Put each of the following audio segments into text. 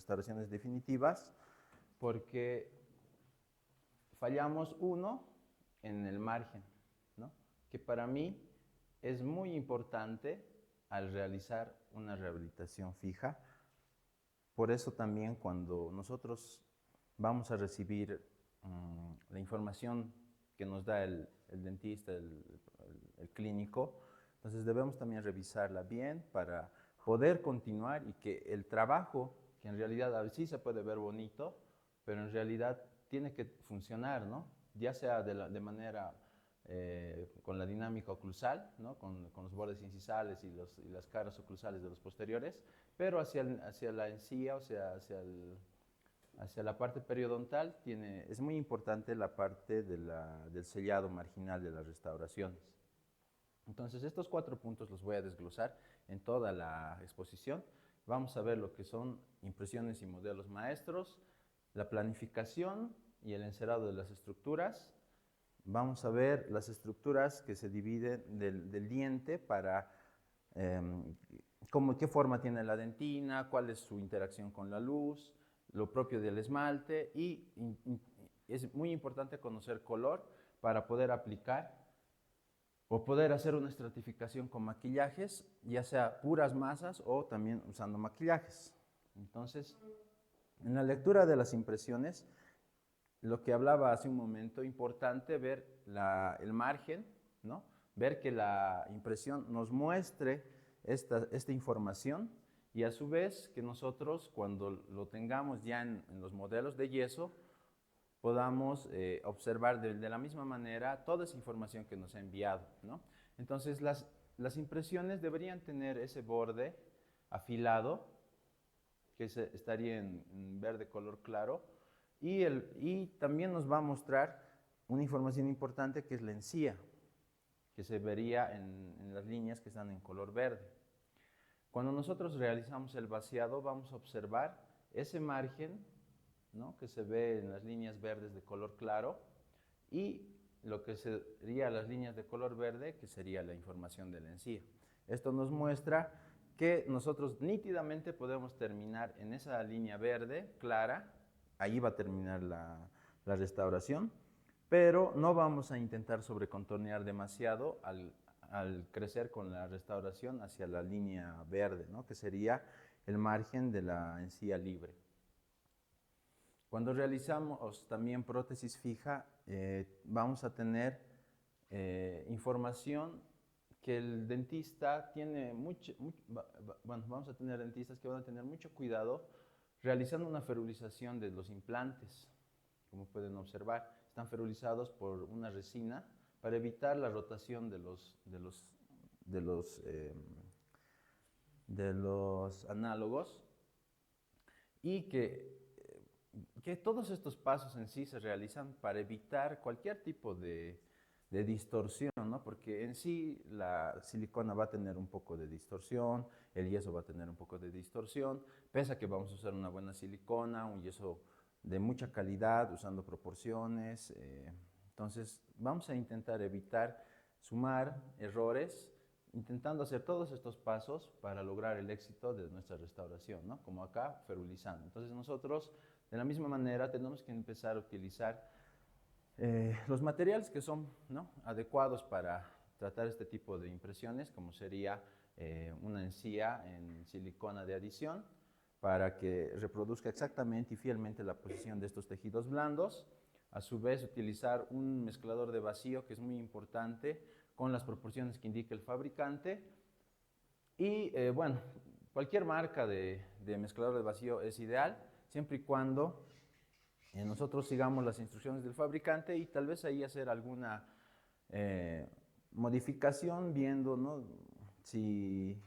restauraciones definitivas, porque fallamos uno en el margen, ¿no? Que para mí es muy importante al realizar una rehabilitación fija. Por eso también cuando nosotros vamos a recibir la información que nos da el dentista, el clínico, entonces debemos también revisarla bien para poder continuar y que el trabajo, que en realidad a veces sí se puede ver bonito, pero en realidad tiene que funcionar, ¿no? Ya sea de manera con la dinámica oclusal, ¿no? Con los bordes incisales y las caras oclusales de los posteriores, pero hacia la encía, o sea, hacia la parte periodontal, es muy importante la parte del sellado marginal de las restauraciones. Entonces, estos 4 puntos los voy a desglosar en toda la exposición. Vamos a ver lo que son impresiones y modelos maestros, la planificación y el encerado de las estructuras. Vamos a ver las estructuras que se dividen del diente para qué forma tiene la dentina, cuál es su interacción con la luz, lo propio del esmalte y es muy importante conocer color para poder aplicar o poder hacer una estratificación con maquillajes, ya sea puras masas o también usando maquillajes. Entonces, en la lectura de las impresiones, lo que hablaba hace un momento, importante ver el margen, ¿no? Ver que la impresión nos muestre esta información y a su vez que nosotros cuando lo tengamos ya en los modelos de yeso, podamos observar de la misma manera toda esa información que nos ha enviado, ¿no? Entonces las impresiones deberían tener ese borde afilado, que estaría en verde color claro, y también nos va a mostrar una información importante que es la encía, que se vería en las líneas que están en color verde. Cuando nosotros realizamos el vaciado vamos a observar ese margen, ¿no? Que se ve en las líneas verdes de color claro y lo que sería las líneas de color verde, que sería la información de la encía. Esto nos muestra que nosotros nítidamente podemos terminar en esa línea verde clara, ahí va a terminar la restauración, pero no vamos a intentar sobrecontornear demasiado al crecer con la restauración hacia la línea verde, ¿no? Que sería el margen de la encía libre. Cuando realizamos también prótesis fija, vamos a tener información que el dentista tiene bueno, vamos a tener dentistas que van a tener mucho cuidado realizando una ferulización de los implantes. Como pueden observar, están ferulizados por una resina para evitar la rotación de los análogos y que todos estos pasos en sí se realizan para evitar cualquier tipo de distorsión, ¿no? Porque en sí la silicona va a tener un poco de distorsión, el yeso va a tener un poco de distorsión, pese a que vamos a usar una buena silicona, un yeso de mucha calidad, usando proporciones. Entonces vamos a intentar evitar sumar errores, intentando hacer todos estos pasos para lograr el éxito de nuestra restauración, ¿no? Como acá, ferulizando. Entonces nosotros, de la misma manera, tenemos que empezar a utilizar los materiales que son, ¿no?, adecuados para tratar este tipo de impresiones, como sería una encía en silicona de adición, para que reproduzca exactamente y fielmente la posición de estos tejidos blandos. A su vez, utilizar un mezclador de vacío, que es muy importante, con las proporciones que indica el fabricante. Y bueno, cualquier marca de mezclador de vacío es ideal, siempre y cuando nosotros sigamos las instrucciones del fabricante y tal vez ahí hacer alguna modificación viendo, ¿no?, si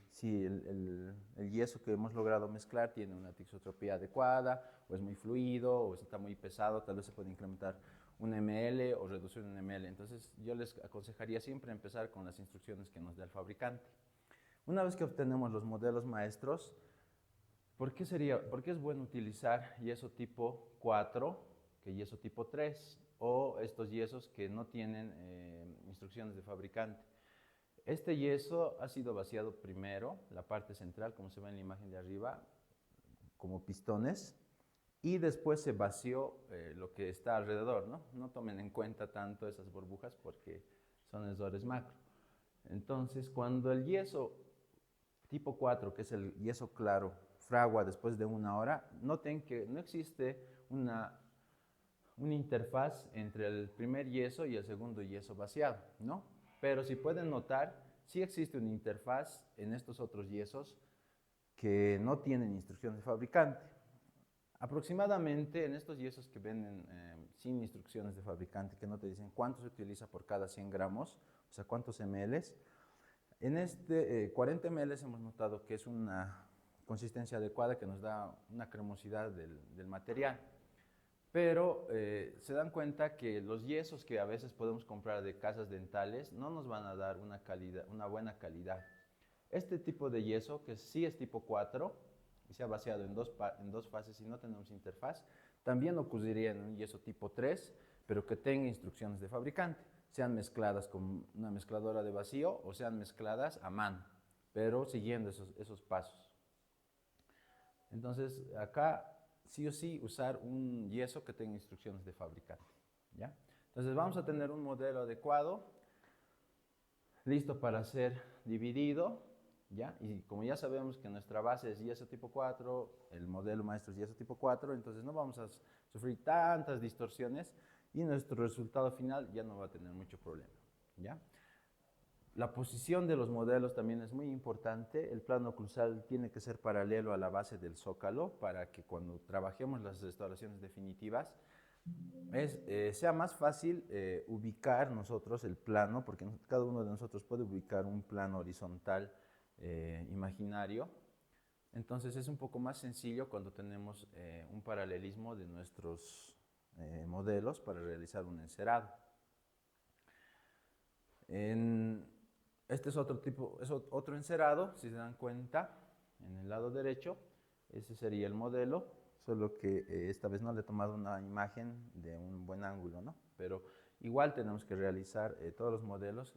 el yeso que hemos logrado mezclar tiene una tisotropía adecuada, o es muy fluido, o está muy pesado, tal vez se puede incrementar un ml o reducir un ml. Entonces yo les aconsejaría siempre empezar con las instrucciones que nos da el fabricante. Una vez que obtenemos los modelos maestros, ¿por qué es bueno utilizar yeso tipo 4 que yeso tipo 3 o estos yesos que no tienen instrucciones de fabricante? Este yeso ha sido vaciado primero, la parte central, como se ve en la imagen de arriba, como pistones y después se vació lo que está alrededor, ¿no? No tomen en cuenta tanto esas burbujas porque son errores macro. Entonces, cuando el yeso tipo 4, que es el yeso claro, fragua después de 1 hora, noten que no existe una interfaz entre el primer yeso y el segundo yeso vaciado, ¿no? Pero si pueden notar, sí existe una interfaz en estos otros yesos que no tienen instrucciones de fabricante. Aproximadamente en estos yesos que venden sin instrucciones de fabricante, que no te dicen cuánto se utiliza por cada 100 gramos, o sea, cuántos ml, en este 40 ml hemos notado que es una consistencia adecuada que nos da una cremosidad del material. Pero se dan cuenta que los yesos que a veces podemos comprar de casas dentales no nos van a dar una buena calidad. Este tipo de yeso, que sí es tipo 4 y se ha vaciado en dos fases y no tenemos interfaz, también ocurriría en un yeso tipo 3, pero que tenga instrucciones de fabricante, sean mezcladas con una mezcladora de vacío o sean mezcladas a mano, pero siguiendo esos pasos. Entonces, acá sí o sí usar un yeso que tenga instrucciones de fabricante, ¿ya? Entonces vamos a tener un modelo adecuado, listo para ser dividido, ¿ya? Y como ya sabemos que nuestra base es yeso tipo 4, el modelo maestro es yeso tipo 4, entonces no vamos a sufrir tantas distorsiones y nuestro resultado final ya no va a tener mucho problema, ¿ya? La posición de los modelos también es muy importante. El plano oclusal tiene que ser paralelo a la base del zócalo para que cuando trabajemos las restauraciones definitivas sea más fácil ubicar nosotros el plano, porque cada uno de nosotros puede ubicar un plano horizontal imaginario. Entonces es un poco más sencillo cuando tenemos un paralelismo de nuestros modelos para realizar un encerado. Este es otro encerado, si se dan cuenta, en el lado derecho, ese sería el modelo, solo que esta vez no le he tomado una imagen de un buen ángulo, ¿no? Pero igual tenemos que realizar todos los modelos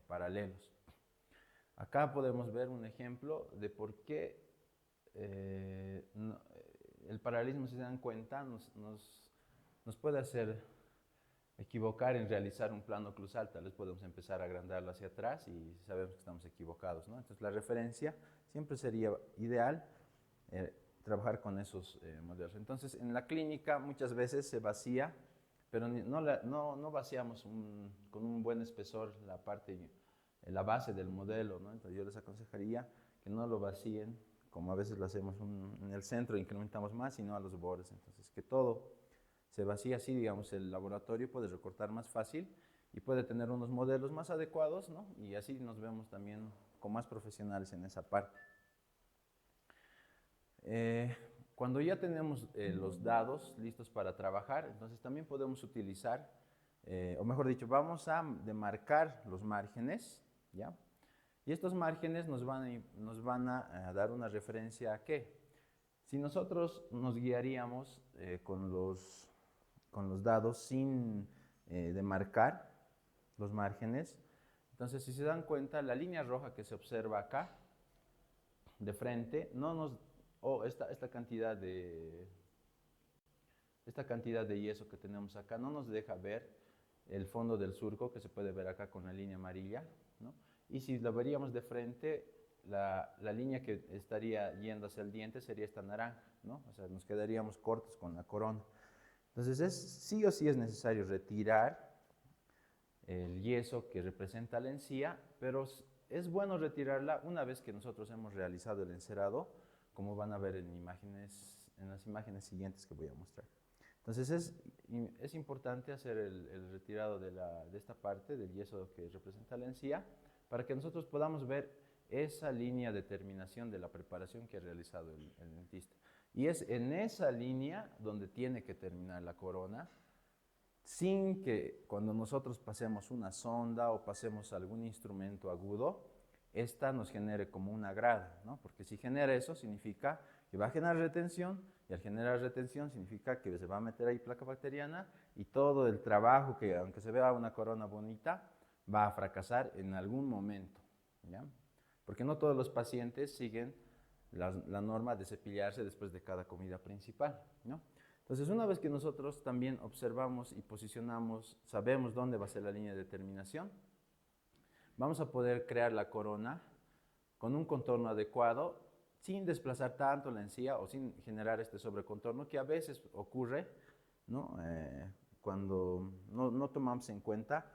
paralelos. Acá podemos ver un ejemplo de por qué el paralelismo, si se dan cuenta, nos puede hacer equivocar en realizar un plano oclusal. Tal vez podemos empezar a agrandarlo hacia atrás y sabemos que estamos equivocados, ¿no? Entonces la referencia siempre sería ideal trabajar con esos modelos. Entonces en la clínica muchas veces se vacía, pero no vaciamos con un buen espesor la base del modelo, ¿no? Entonces yo les aconsejaría que no lo vacíen como a veces lo hacemos en el centro, incrementamos más, sino a los bordes. Entonces que todo se vacía así, digamos, el laboratorio puede recortar más fácil y puede tener unos modelos más adecuados, ¿no? Y así nos vemos también con más profesionales en esa parte. Cuando ya tenemos los dados listos para trabajar, entonces también podemos utilizar, o mejor dicho, vamos a demarcar los márgenes, ¿ya? Y estos márgenes nos van a dar una referencia a qué. Si nosotros nos guiaríamos con los dados sin demarcar los márgenes, entonces si se dan cuenta, la línea roja que se observa acá, de frente, esta cantidad de yeso que tenemos acá no nos deja ver el fondo del surco que se puede ver acá con la línea amarilla, ¿no? Y si lo veríamos de frente, la línea que estaría yendo hacia el diente sería esta naranja, ¿no? O sea, nos quedaríamos cortos con la corona. Entonces, sí o sí es necesario retirar el yeso que representa la encía, pero es bueno retirarla una vez que nosotros hemos realizado el encerado, como van a ver en las imágenes siguientes que voy a mostrar. Entonces es importante hacer el retirado de esta parte del yeso que representa la encía para que nosotros podamos ver esa línea de terminación de la preparación que ha realizado el dentista. Y es en esa línea donde tiene que terminar la corona, sin que cuando nosotros pasemos una sonda o pasemos algún instrumento agudo, esta nos genere como una grada, ¿no? Porque si genera eso, significa que va a generar retención, y al generar retención significa que se va a meter ahí placa bacteriana y todo el trabajo que, aunque se vea una corona bonita, va a fracasar en algún momento, ¿ya? Porque no todos los pacientes siguen la norma de cepillarse después de cada comida principal, ¿no? Entonces, una vez que nosotros también observamos y posicionamos, sabemos dónde va a ser la línea de terminación, vamos a poder crear la corona con un contorno adecuado, sin desplazar tanto la encía o sin generar este sobrecontorno que a veces ocurre, ¿no? Cuando no tomamos en cuenta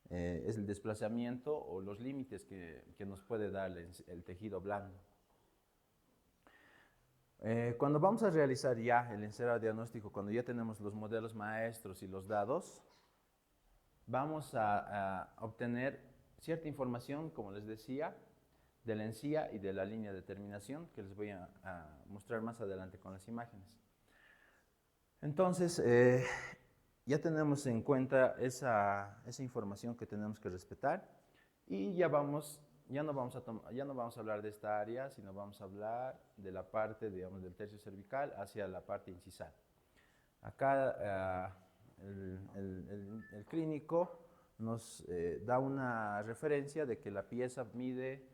es el desplazamiento o los límites que nos puede dar el tejido blando. Cuando vamos a realizar ya el encerado diagnóstico, cuando ya tenemos los modelos maestros y los dados, vamos a obtener cierta información, como les decía, de la encía y de la línea de terminación, que les voy a mostrar más adelante con las imágenes. Entonces, ya tenemos en cuenta esa información que tenemos que respetar y ya no vamos a hablar de esta área, sino vamos a hablar de la parte, digamos, del tercio cervical hacia la parte incisal. Acá el clínico nos da una referencia de que la pieza mide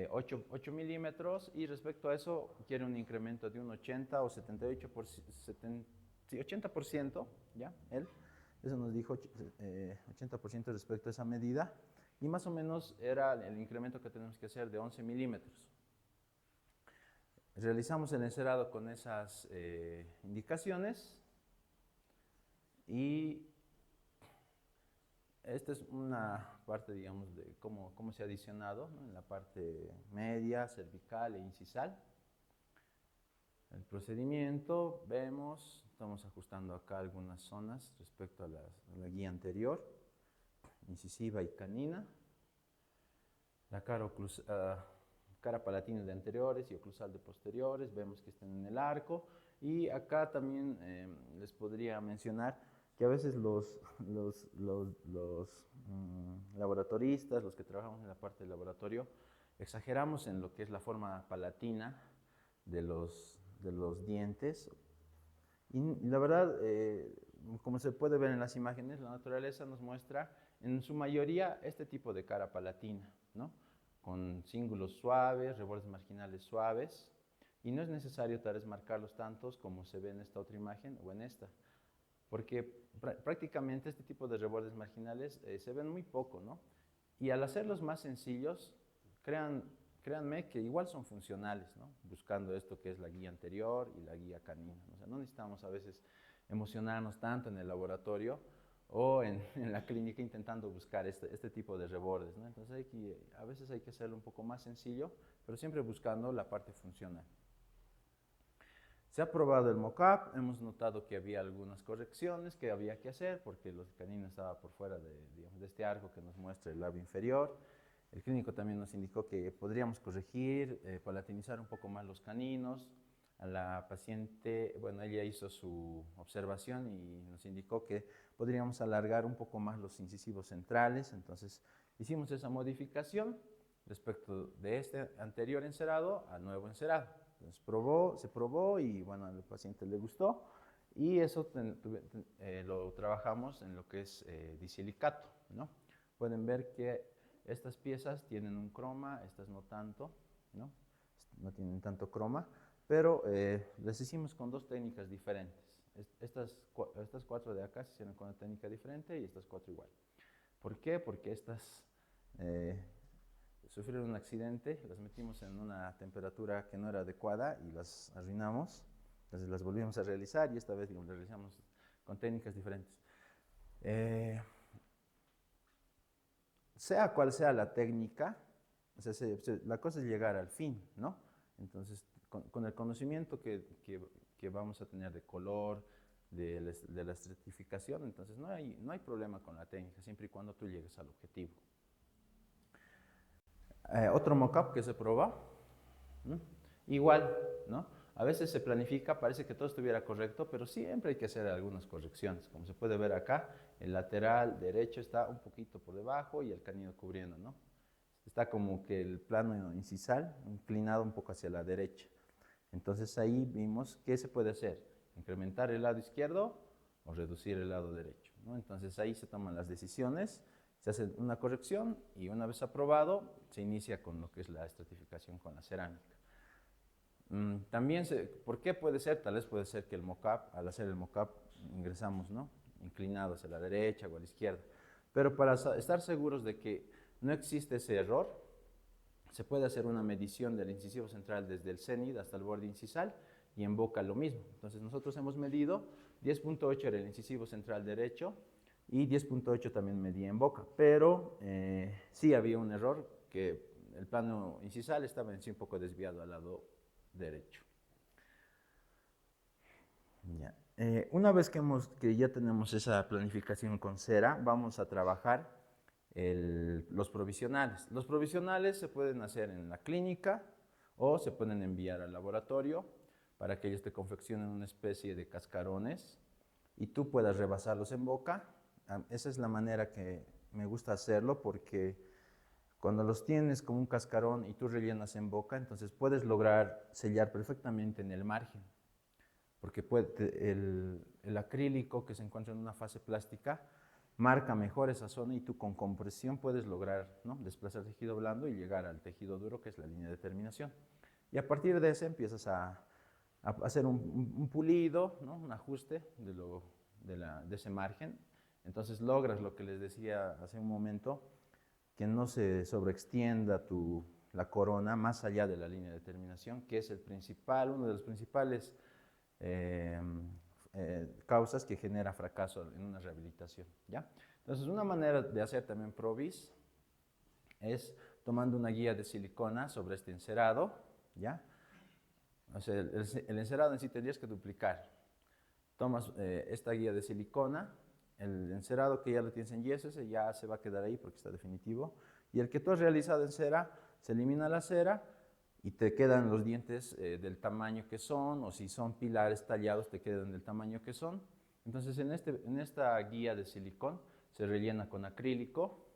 8 milímetros y respecto a eso quiere un incremento de un 80 o 80%, ¿ya? Eso nos dijo 80% respecto a esa medida y más o menos era el incremento que tenemos que hacer de 11 milímetros. Realizamos el encerado con esas indicaciones y esta es una parte, digamos, de cómo se ha adicionado, ¿no? En la parte media, cervical e incisal. El procedimiento, estamos ajustando acá algunas zonas respecto a la guía anterior, incisiva y canina. La cara palatina de anteriores y oclusal de posteriores, vemos que están en el arco. Y acá también les podría mencionar que a veces los laboratoristas, los que trabajamos en la parte del laboratorio, exageramos en lo que es la forma palatina de los dientes. Y la verdad, como se puede ver en las imágenes, la naturaleza nos muestra en su mayoría este tipo de cara palatina, ¿no? Con cíngulos suaves, rebordes marginales suaves, y no es necesario tal vez marcarlos tantos como se ve en esta otra imagen o en esta, porque prácticamente este tipo de rebordes marginales se ven muy poco, ¿no? Y al hacerlos más sencillos, créanme que igual son funcionales, ¿no? Buscando esto que es la guía anterior y la guía canina. O sea, no necesitamos a veces emocionarnos tanto en el laboratorio o en la clínica intentando buscar este tipo de rebordes, ¿no? Entonces a veces hay que hacerlo un poco más sencillo, pero siempre buscando la parte funcional. Se ha probado el mock-up, hemos notado que había algunas correcciones que había que hacer porque los caninos estaban por fuera digamos, de este arco que nos muestra el labio inferior. El clínico también nos indicó que podríamos corregir, palatinizar un poco más los caninos. A la paciente, bueno, ella hizo su observación y nos indicó que podríamos alargar un poco más los incisivos centrales. Entonces, hicimos esa modificación respecto de este anterior encerado al nuevo encerado. Entonces, se probó y, bueno, al paciente le gustó. Y eso lo trabajamos en lo que es disilicato, ¿no? Pueden ver que estas piezas tienen un croma, estas no tanto, ¿no? No tienen tanto croma, pero las hicimos con dos técnicas diferentes. Estas 4 de acá se hicieron con una técnica diferente y estas 4 igual. ¿Por qué? Porque estas sufrieron un accidente, las metimos en una temperatura que no era adecuada y las arruinamos. Entonces las volvimos a realizar y esta vez las realizamos con técnicas diferentes. Sea cual sea la técnica, o sea, la cosa es llegar al fin, ¿no? Entonces, con el conocimiento que vamos a tener de color, de la estratificación, entonces no hay problema con la técnica, siempre y cuando tú llegues al objetivo. Otro mock-up que se prueba, ¿no? Igual, ¿no? A veces se planifica, parece que todo estuviera correcto, pero siempre hay que hacer algunas correcciones. Como se puede ver acá, el lateral derecho está un poquito por debajo y el canino cubriendo, ¿no? Está como que el plano incisal inclinado un poco hacia la derecha. Entonces ahí vimos qué se puede hacer, incrementar el lado izquierdo o reducir el lado derecho, ¿no? Entonces ahí se toman las decisiones, se hace una corrección y una vez aprobado se inicia con lo que es la estratificación con la cerámica. También, ¿por qué puede ser? Tal vez puede ser que el mock-up, al hacer el mock-up, ingresamos, ¿no? Inclinados a la derecha o a la izquierda. Pero para estar seguros de que no existe ese error, se puede hacer una medición del incisivo central desde el cénit hasta el borde incisal y en boca lo mismo. Entonces nosotros hemos medido 10.8 era el incisivo central derecho y 10.8 también medía en boca, pero sí había un error que el plano incisal estaba en sí un poco desviado al lado derecho. Ya. Una vez que ya tenemos esa planificación con cera, vamos a trabajar los provisionales. Los provisionales se pueden hacer en la clínica o se pueden enviar al laboratorio para que ellos te confeccionen una especie de cascarones y tú puedas rebasarlos en boca. Esa es la manera que me gusta hacerlo porque cuando los tienes como un cascarón y tú rellenas en boca, entonces puedes lograr sellar perfectamente en el margen. Porque el acrílico que se encuentra en una fase plástica marca mejor esa zona y tú con compresión puedes lograr, ¿no?, desplazar tejido blando y llegar al tejido duro, que es la línea de terminación. Y a partir de ese empiezas a hacer un pulido, ¿no?, un ajuste de ese margen. Entonces logras lo que les decía hace un momento, que no se sobreextienda la corona más allá de la línea de terminación, que es uno de los principales causas que genera fracaso en una rehabilitación, ¿ya? Entonces, una manera de hacer también Provis es tomando una guía de silicona sobre este encerado, ¿ya? O sea, el encerado en sí tendrías que duplicar. Tomas esta guía de silicona, el encerado que ya lo tienes en yeso, ese ya se va a quedar ahí porque está definitivo, y el que tú has realizado en cera, se elimina la cera y te quedan los dientes del tamaño que son, o si son pilares tallados, te quedan del tamaño que son. Entonces, en esta guía de silicón se rellena con acrílico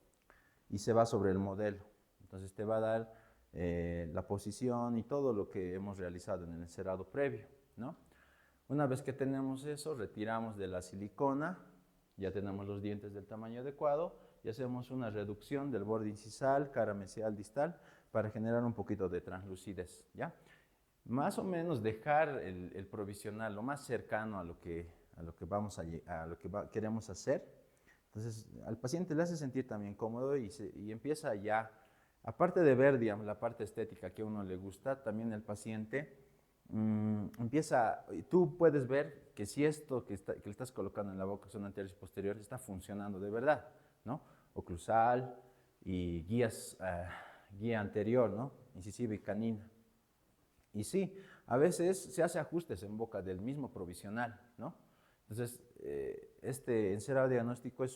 y se va sobre el modelo. Entonces, te va a dar la posición y todo lo que hemos realizado en el encerado previo, ¿no? Una vez que tenemos eso, retiramos de la silicona, ya tenemos los dientes del tamaño adecuado y hacemos una reducción del borde incisal, cara mesial, distal, para generar un poquito de translucidez, ¿ya? Más o menos dejar el provisional lo más cercano a lo que queremos hacer. Entonces, al paciente le hace sentir también cómodo y empieza ya, aparte de ver, digamos, la parte estética que a uno le gusta, también el paciente tú puedes ver que si esto que le estás colocando en la boca, son anteriores y posteriores, está funcionando de verdad, ¿no? Oclusal y guía anterior, ¿no? Incisiva y canina. Y sí, a veces se hace ajustes en boca del mismo provisional, ¿no? Entonces, este encerado diagnóstico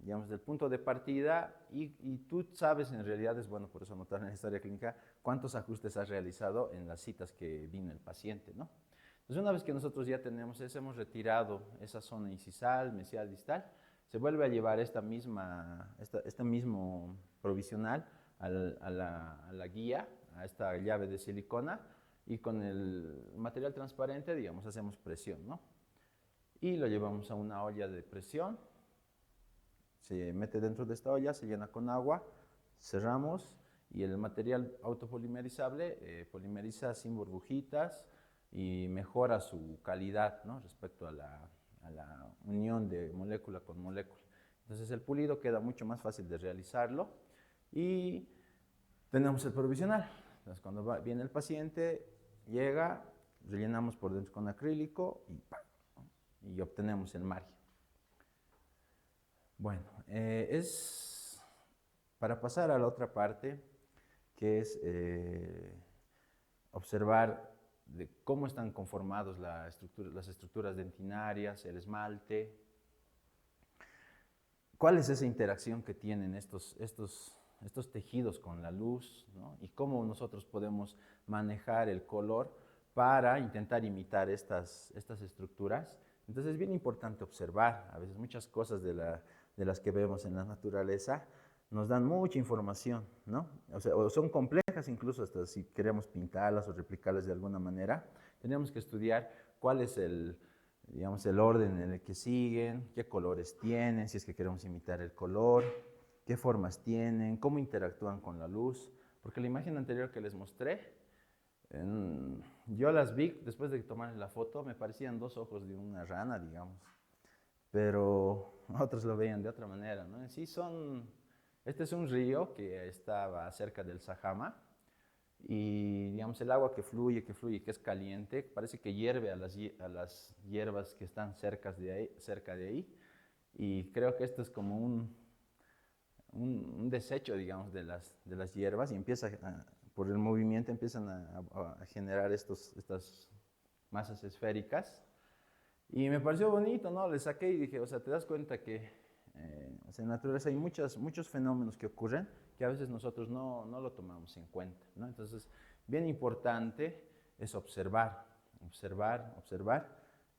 digamos, del punto de partida y tú sabes, en realidad es bueno por eso anotar en la historia clínica cuántos ajustes has realizado en las citas que vino el paciente, ¿no? Entonces, una vez que nosotros ya tenemos eso, hemos retirado esa zona incisal, mesial, distal, se vuelve a llevar este mismo provisional a la guía, a esta llave de silicona, y con el material transparente, digamos, hacemos presión, ¿no? Y lo llevamos a una olla de presión, se mete dentro de esta olla, se llena con agua, cerramos y el material autopolimerizable polimeriza sin burbujitas y mejora su calidad, ¿no?, respecto a la unión de molécula con molécula. Entonces el pulido queda mucho más fácil de realizarlo y tenemos el provisional. Entonces cuando viene el paciente, llega, rellenamos por dentro con acrílico y ¡pam!, y obtenemos el margen. Bueno, es para pasar a la otra parte, que es observar de cómo están conformados las estructuras dentinarias, el esmalte, cuál es esa interacción que tienen estos tejidos con la luz, ¿no?, y cómo nosotros podemos manejar el color para intentar imitar estas estructuras. Entonces es bien importante observar, a veces muchas cosas de las que vemos en la naturaleza nos dan mucha información, ¿no? O sea, o son complejas incluso hasta si queremos pintarlas o replicarlas de alguna manera. Tenemos que estudiar cuál es digamos, el orden en el que siguen, qué colores tienen, si es que queremos imitar el color, qué formas tienen, cómo interactúan con la luz, Porque la imagen anterior que les mostré, yo las vi después de tomar la foto, me parecían dos ojos de una rana, digamos, pero otros lo veían de otra manera, ¿no? En sí este es un río que estaba cerca del Sajama y, digamos, el agua que fluye, que es caliente, parece que hierve a las hierbas que están cerca de ahí, y creo que esto es como un desecho, digamos, de las hierbas, y por el movimiento empiezan a generar estas masas esféricas. Y me pareció bonito, ¿no? Le saqué y dije, o sea, te das cuenta que o sea, en la naturaleza hay muchos fenómenos que ocurren que a veces nosotros no lo tomamos en cuenta, ¿no? Entonces, bien importante es observar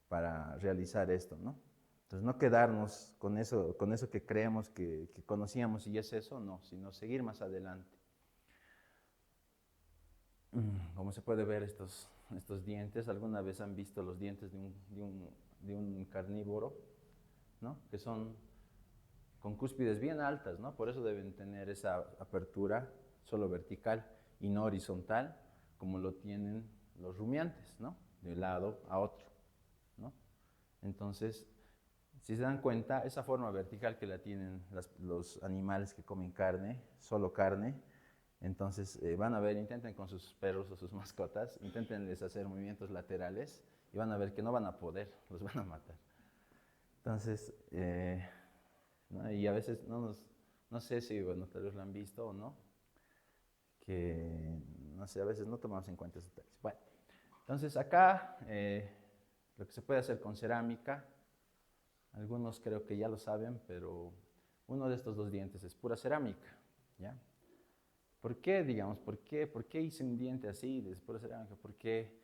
para realizar esto, ¿no? Entonces, no quedarnos con eso que creemos que conocíamos y es eso, no, sino seguir más adelante. Como se puede ver estos dientes, ¿alguna vez han visto los dientes de un carnívoro, ¿no? Que son con cúspides bien altas, ¿no? Por eso deben tener esa apertura solo vertical y no horizontal, como lo tienen los rumiantes, ¿no? De un lado a otro, ¿no? Entonces, si se dan cuenta, esa forma vertical que la tienen los animales que comen carne, solo carne, entonces van a ver, intenten con sus perros o sus mascotas, inténtenles hacer movimientos laterales y van a ver que no van a poder, los van a matar. Entonces, ¿no? Y a veces no sé si, bueno, tal vez lo han visto o no, que, no sé, a veces no tomamos en cuenta esos detalles. Bueno, entonces acá lo que se puede hacer con cerámica, algunos creo que ya lo saben, pero uno de estos dos dientes es pura cerámica, ¿ya? ¿Por qué, digamos, por qué hice un diente así de pura cerámica? Porque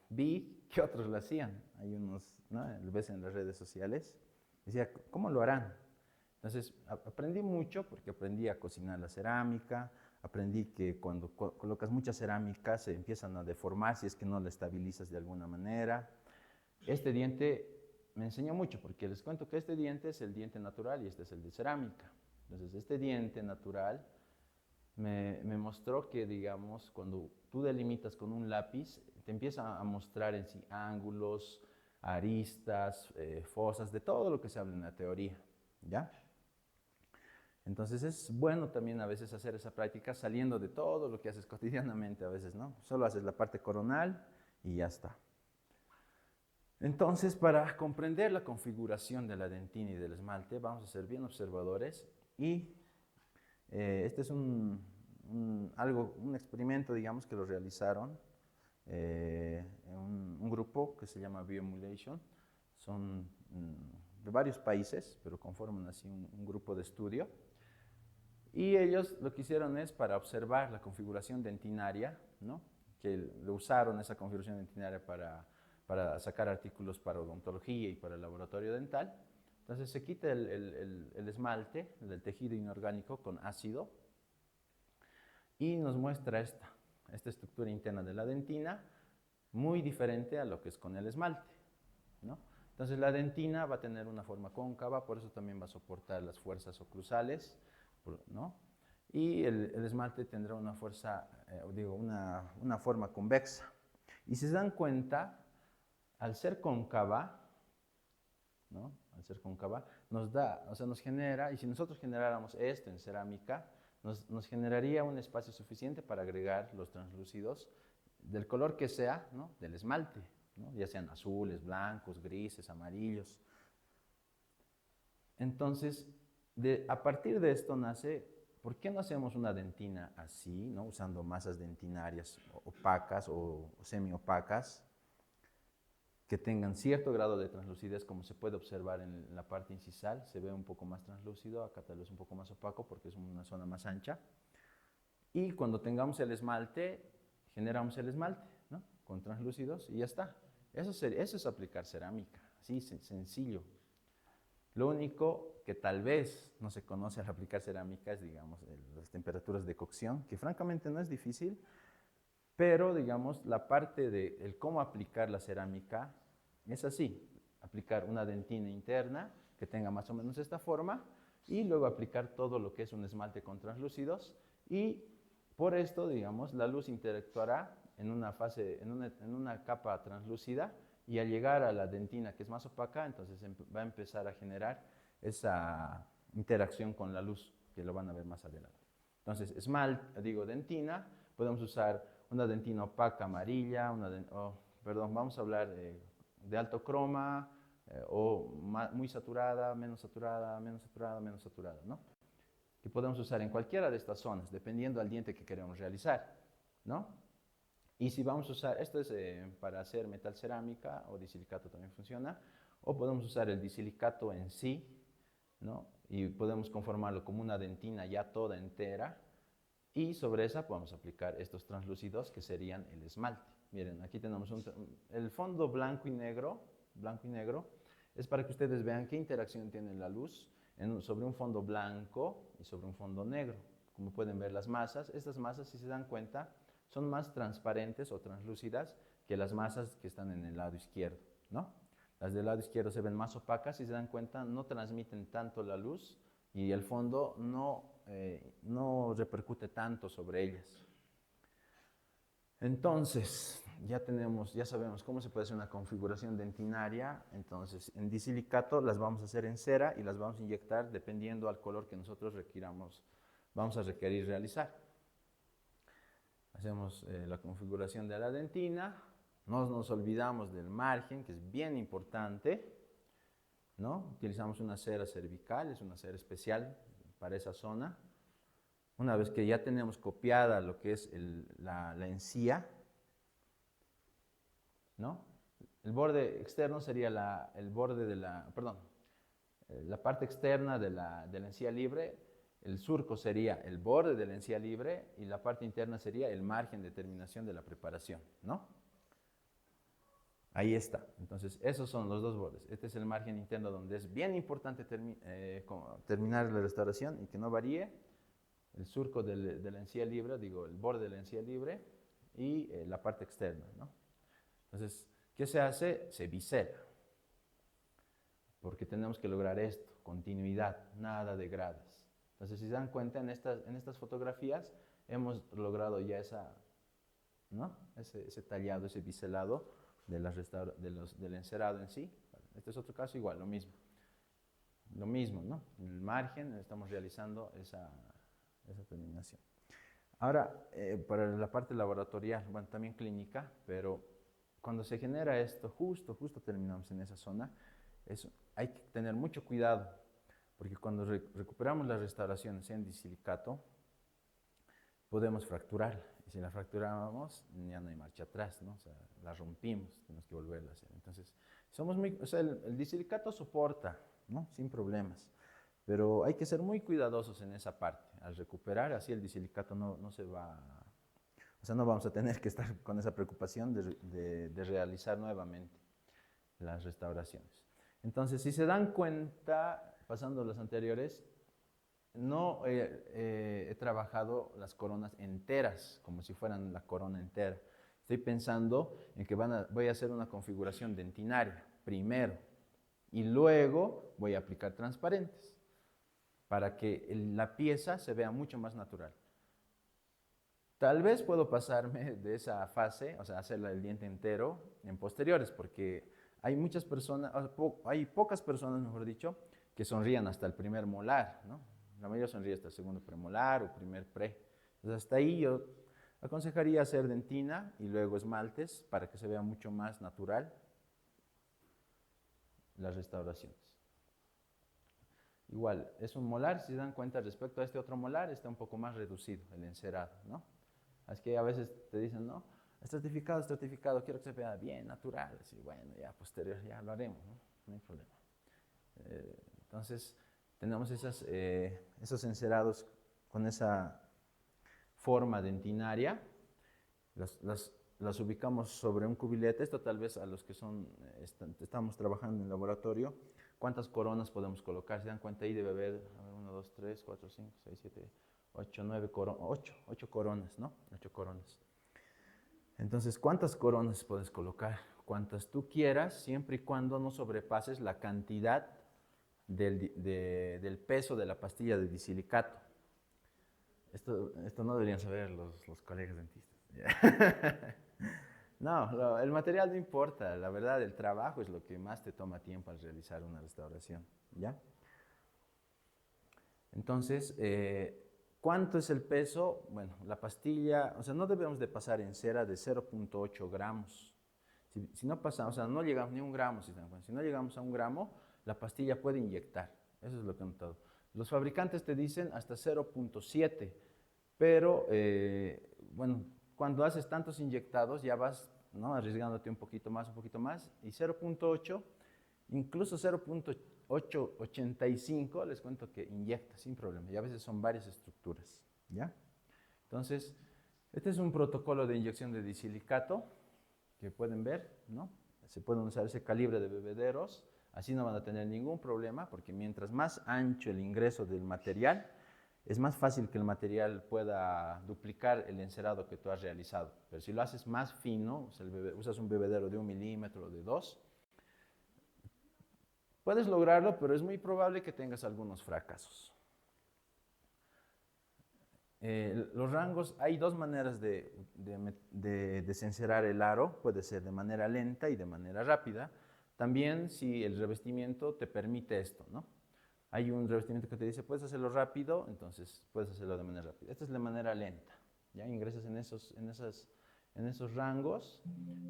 vi que otros lo hacían. Hay unos, ¿no? Lo ves en las redes sociales. Decía, ¿cómo lo harán? Entonces, aprendí mucho porque aprendí a cocinar la cerámica, aprendí que cuando colocas mucha cerámica se empiezan a deformar si es que no la estabilizas de alguna manera. Este diente me enseñó mucho porque les cuento que este diente es el diente natural y este es el de cerámica. Entonces, este diente natural me mostró que, digamos, cuando tú delimitas con un lápiz, te empieza a mostrar en sí ángulos, aristas, fosas, de todo lo que se habla en la teoría, ¿ya? Entonces es bueno también a veces hacer esa práctica saliendo de todo lo que haces cotidianamente a veces, ¿no? Solo haces la parte coronal y ya está. Entonces, para comprender la configuración de la dentina y del esmalte, vamos a ser bien observadores y este es un experimento, digamos, que lo realizaron un grupo que se llama Bioemulation. Son de varios países, pero conforman así un grupo de estudio. Y ellos lo que hicieron es para observar la configuración dentinaria, ¿no? Que lo usaron esa configuración dentinaria para sacar artículos para odontología y para el laboratorio dental. Entonces se quita el esmalte del tejido inorgánico con ácido y nos muestra esta estructura interna de la dentina, muy diferente a lo que es con el esmalte, ¿no? Entonces la dentina va a tener una forma cóncava, por eso también va a soportar las fuerzas oclusales, ¿no? Y el esmalte tendrá una forma convexa. Y si se dan cuenta, al ser cóncava, ¿no? Al ser cóncava, nos genera, y si nosotros generáramos esto en cerámica, nos generaría un espacio suficiente para agregar los translúcidos del color que sea, ¿no? Del esmalte, ¿no? Ya sean azules, blancos, grises, amarillos. Entonces, a partir de esto nace, ¿por qué no hacemos una dentina así, ¿no? Usando masas dentinarias opacas o semiopacas, que tengan cierto grado de translucidez, como se puede observar en la parte incisal, se ve un poco más translúcido, acá tal vez un poco más opaco porque es una zona más ancha. Y cuando tengamos el esmalte, generamos el esmalte, ¿no? Con translúcidos y ya está. Eso es aplicar cerámica, así sencillo. Lo único que tal vez no se conoce al aplicar cerámica es, digamos, las temperaturas de cocción, que francamente no es difícil, pero, digamos, la parte de cómo aplicar la cerámica es así. Aplicar una dentina interna que tenga más o menos esta forma y luego aplicar todo lo que es un esmalte con translúcidos y por esto, digamos, la luz interactuará en una fase, en una capa translúcida, y al llegar a la dentina, que es más opaca, entonces va a empezar a generar esa interacción con la luz, que lo van a ver más adelante. Entonces, dentina, podemos usar una dentina opaca amarilla, perdón, vamos a hablar de alto croma, muy saturada, menos saturada, menos saturada, menos saturada, ¿no? Que podemos usar en cualquiera de estas zonas, dependiendo del diente que queremos realizar, ¿no? Y si vamos a usar, esto es para hacer metal cerámica, o disilicato también funciona, o podemos usar el disilicato en sí, ¿no? Y podemos conformarlo como una dentina ya toda entera, y sobre esa podemos aplicar estos translúcidos que serían el esmalte. Miren, aquí tenemos el fondo blanco y negro, es para que ustedes vean qué interacción tiene la luz sobre un fondo blanco y sobre un fondo negro. Como pueden ver las masas, estas masas, si se dan cuenta, son más transparentes o translúcidas que las masas que están en el lado izquierdo, ¿no? Las del lado izquierdo se ven más opacas, si se dan cuenta, no transmiten tanto la luz y el fondo no repercute tanto sobre ellas. Entonces, ya sabemos cómo se puede hacer una configuración dentinaria. Entonces, en disilicato las vamos a hacer en cera y las vamos a inyectar dependiendo al color que nosotros vamos a requerir realizar. Hacemos la configuración de la dentina. No nos olvidamos del margen, que es bien importante, ¿no? Utilizamos una cera cervical, es una cera especial para esa zona. Una vez que ya tenemos copiada lo que es la encía, ¿no? El borde externo sería la parte externa de la encía libre. El surco sería el borde de la encía libre y la parte interna sería el margen de terminación de la preparación, ¿no? Ahí está. Entonces, esos son los dos bordes. Este es el margen interno, donde es bien importante terminar la restauración y que no varíe. El surco de la encía libre, el borde de la encía libre, y la parte externa, ¿no? Entonces, ¿qué se hace? Se bisela, porque tenemos que lograr esto, continuidad, nada de gradas. Entonces, si se dan cuenta, en estas fotografías hemos logrado ya ¿no? ese tallado, ese biselado del encerado en sí. Este es otro caso igual, lo mismo, ¿no? En el margen estamos realizando esa terminación. Ahora, para la parte laboratorial, bueno, también clínica, pero cuando se genera esto, justo terminamos en esa zona, hay que tener mucho cuidado, porque cuando recuperamos las restauraciones en disilicato, podemos fracturarla, y si la fracturamos, ya no hay marcha atrás, ¿no? O sea, la rompimos, tenemos que volverla a hacer. Entonces, el disilicato soporta, ¿no? Sin problemas. Pero hay que ser muy cuidadosos en esa parte. Al recuperar, así el disilicato no se va, o sea, no vamos a tener que estar con esa preocupación de realizar nuevamente las restauraciones. Entonces, si se dan cuenta, pasando las anteriores, no he trabajado las coronas enteras, como si fueran la corona entera. Estoy pensando en que voy a hacer una configuración dentinaria primero, y luego voy a aplicar transparentes, para que la pieza se vea mucho más natural. Tal vez puedo pasarme de esa fase, o sea, hacerla el diente entero en posteriores, porque hay muchas personas, hay pocas personas, mejor dicho, que sonrían hasta el primer molar, ¿no? La mayoría sonríe hasta el segundo premolar o primer pre. Entonces, hasta ahí yo aconsejaría hacer dentina y luego esmaltes para que se vea mucho más natural las restauraciones. Igual, es un molar, si se dan cuenta, respecto a este otro molar, está un poco más reducido el encerado, ¿no? Es que a veces te dicen, no, estratificado, quiero que se vea bien, natural. Así, bueno, ya posterior, ya lo haremos, ¿no? No hay problema. Entonces, tenemos esos encerados con esa forma dentinaria, las ubicamos sobre un cubilete. Esto tal vez a los que estamos trabajando en el laboratorio, ¿cuántas coronas podemos colocar? Se dan cuenta, ahí debe haber 1, 2, 3, 4, 5, 6, 7, 8, 9 coronas, 8 coronas, ¿no? 8 coronas. Entonces, ¿cuántas coronas puedes colocar? Cuantas tú quieras, siempre y cuando no sobrepases la cantidad del peso de la pastilla de disilicato. Esto no deberían saber los colegas dentistas. No, el material no importa, la verdad, el trabajo es lo que más te toma tiempo al realizar una restauración, ¿ya? Entonces, ¿cuánto es el peso? Bueno, la pastilla, o sea, no debemos de pasar en cera de 0,8 gramos. Si no pasamos, o sea, no llegamos ni a un gramo, si no llegamos a un gramo, la pastilla puede inyectar. Eso es lo que he notado. Los fabricantes te dicen hasta 0,7, pero bueno, cuando haces tantos inyectados ya vas, ¿no?, arriesgándote un poquito más, y 0,8, incluso 0,885, les cuento que inyecta sin problema, y a veces son varias estructuras, ¿ya? Entonces, este es un protocolo de inyección de disilicato que pueden ver, ¿no? Se pueden usar ese calibre de bebederos, así no van a tener ningún problema, porque mientras más ancho el ingreso del material, es más fácil que el material pueda duplicar el encerado que tú has realizado. Pero si lo haces más fino, o sea, usas un bebedero de 1 milímetro o de 2, puedes lograrlo, pero es muy probable que tengas algunos fracasos. Los rangos, hay dos maneras de desencerar el aro, puede ser de manera lenta y de manera rápida. También si el revestimiento te permite esto, ¿no? Hay un revestimiento que te dice, puedes hacerlo rápido, entonces puedes hacerlo de manera rápida. Esta es la manera lenta, ¿ya? Ingresas en esos rangos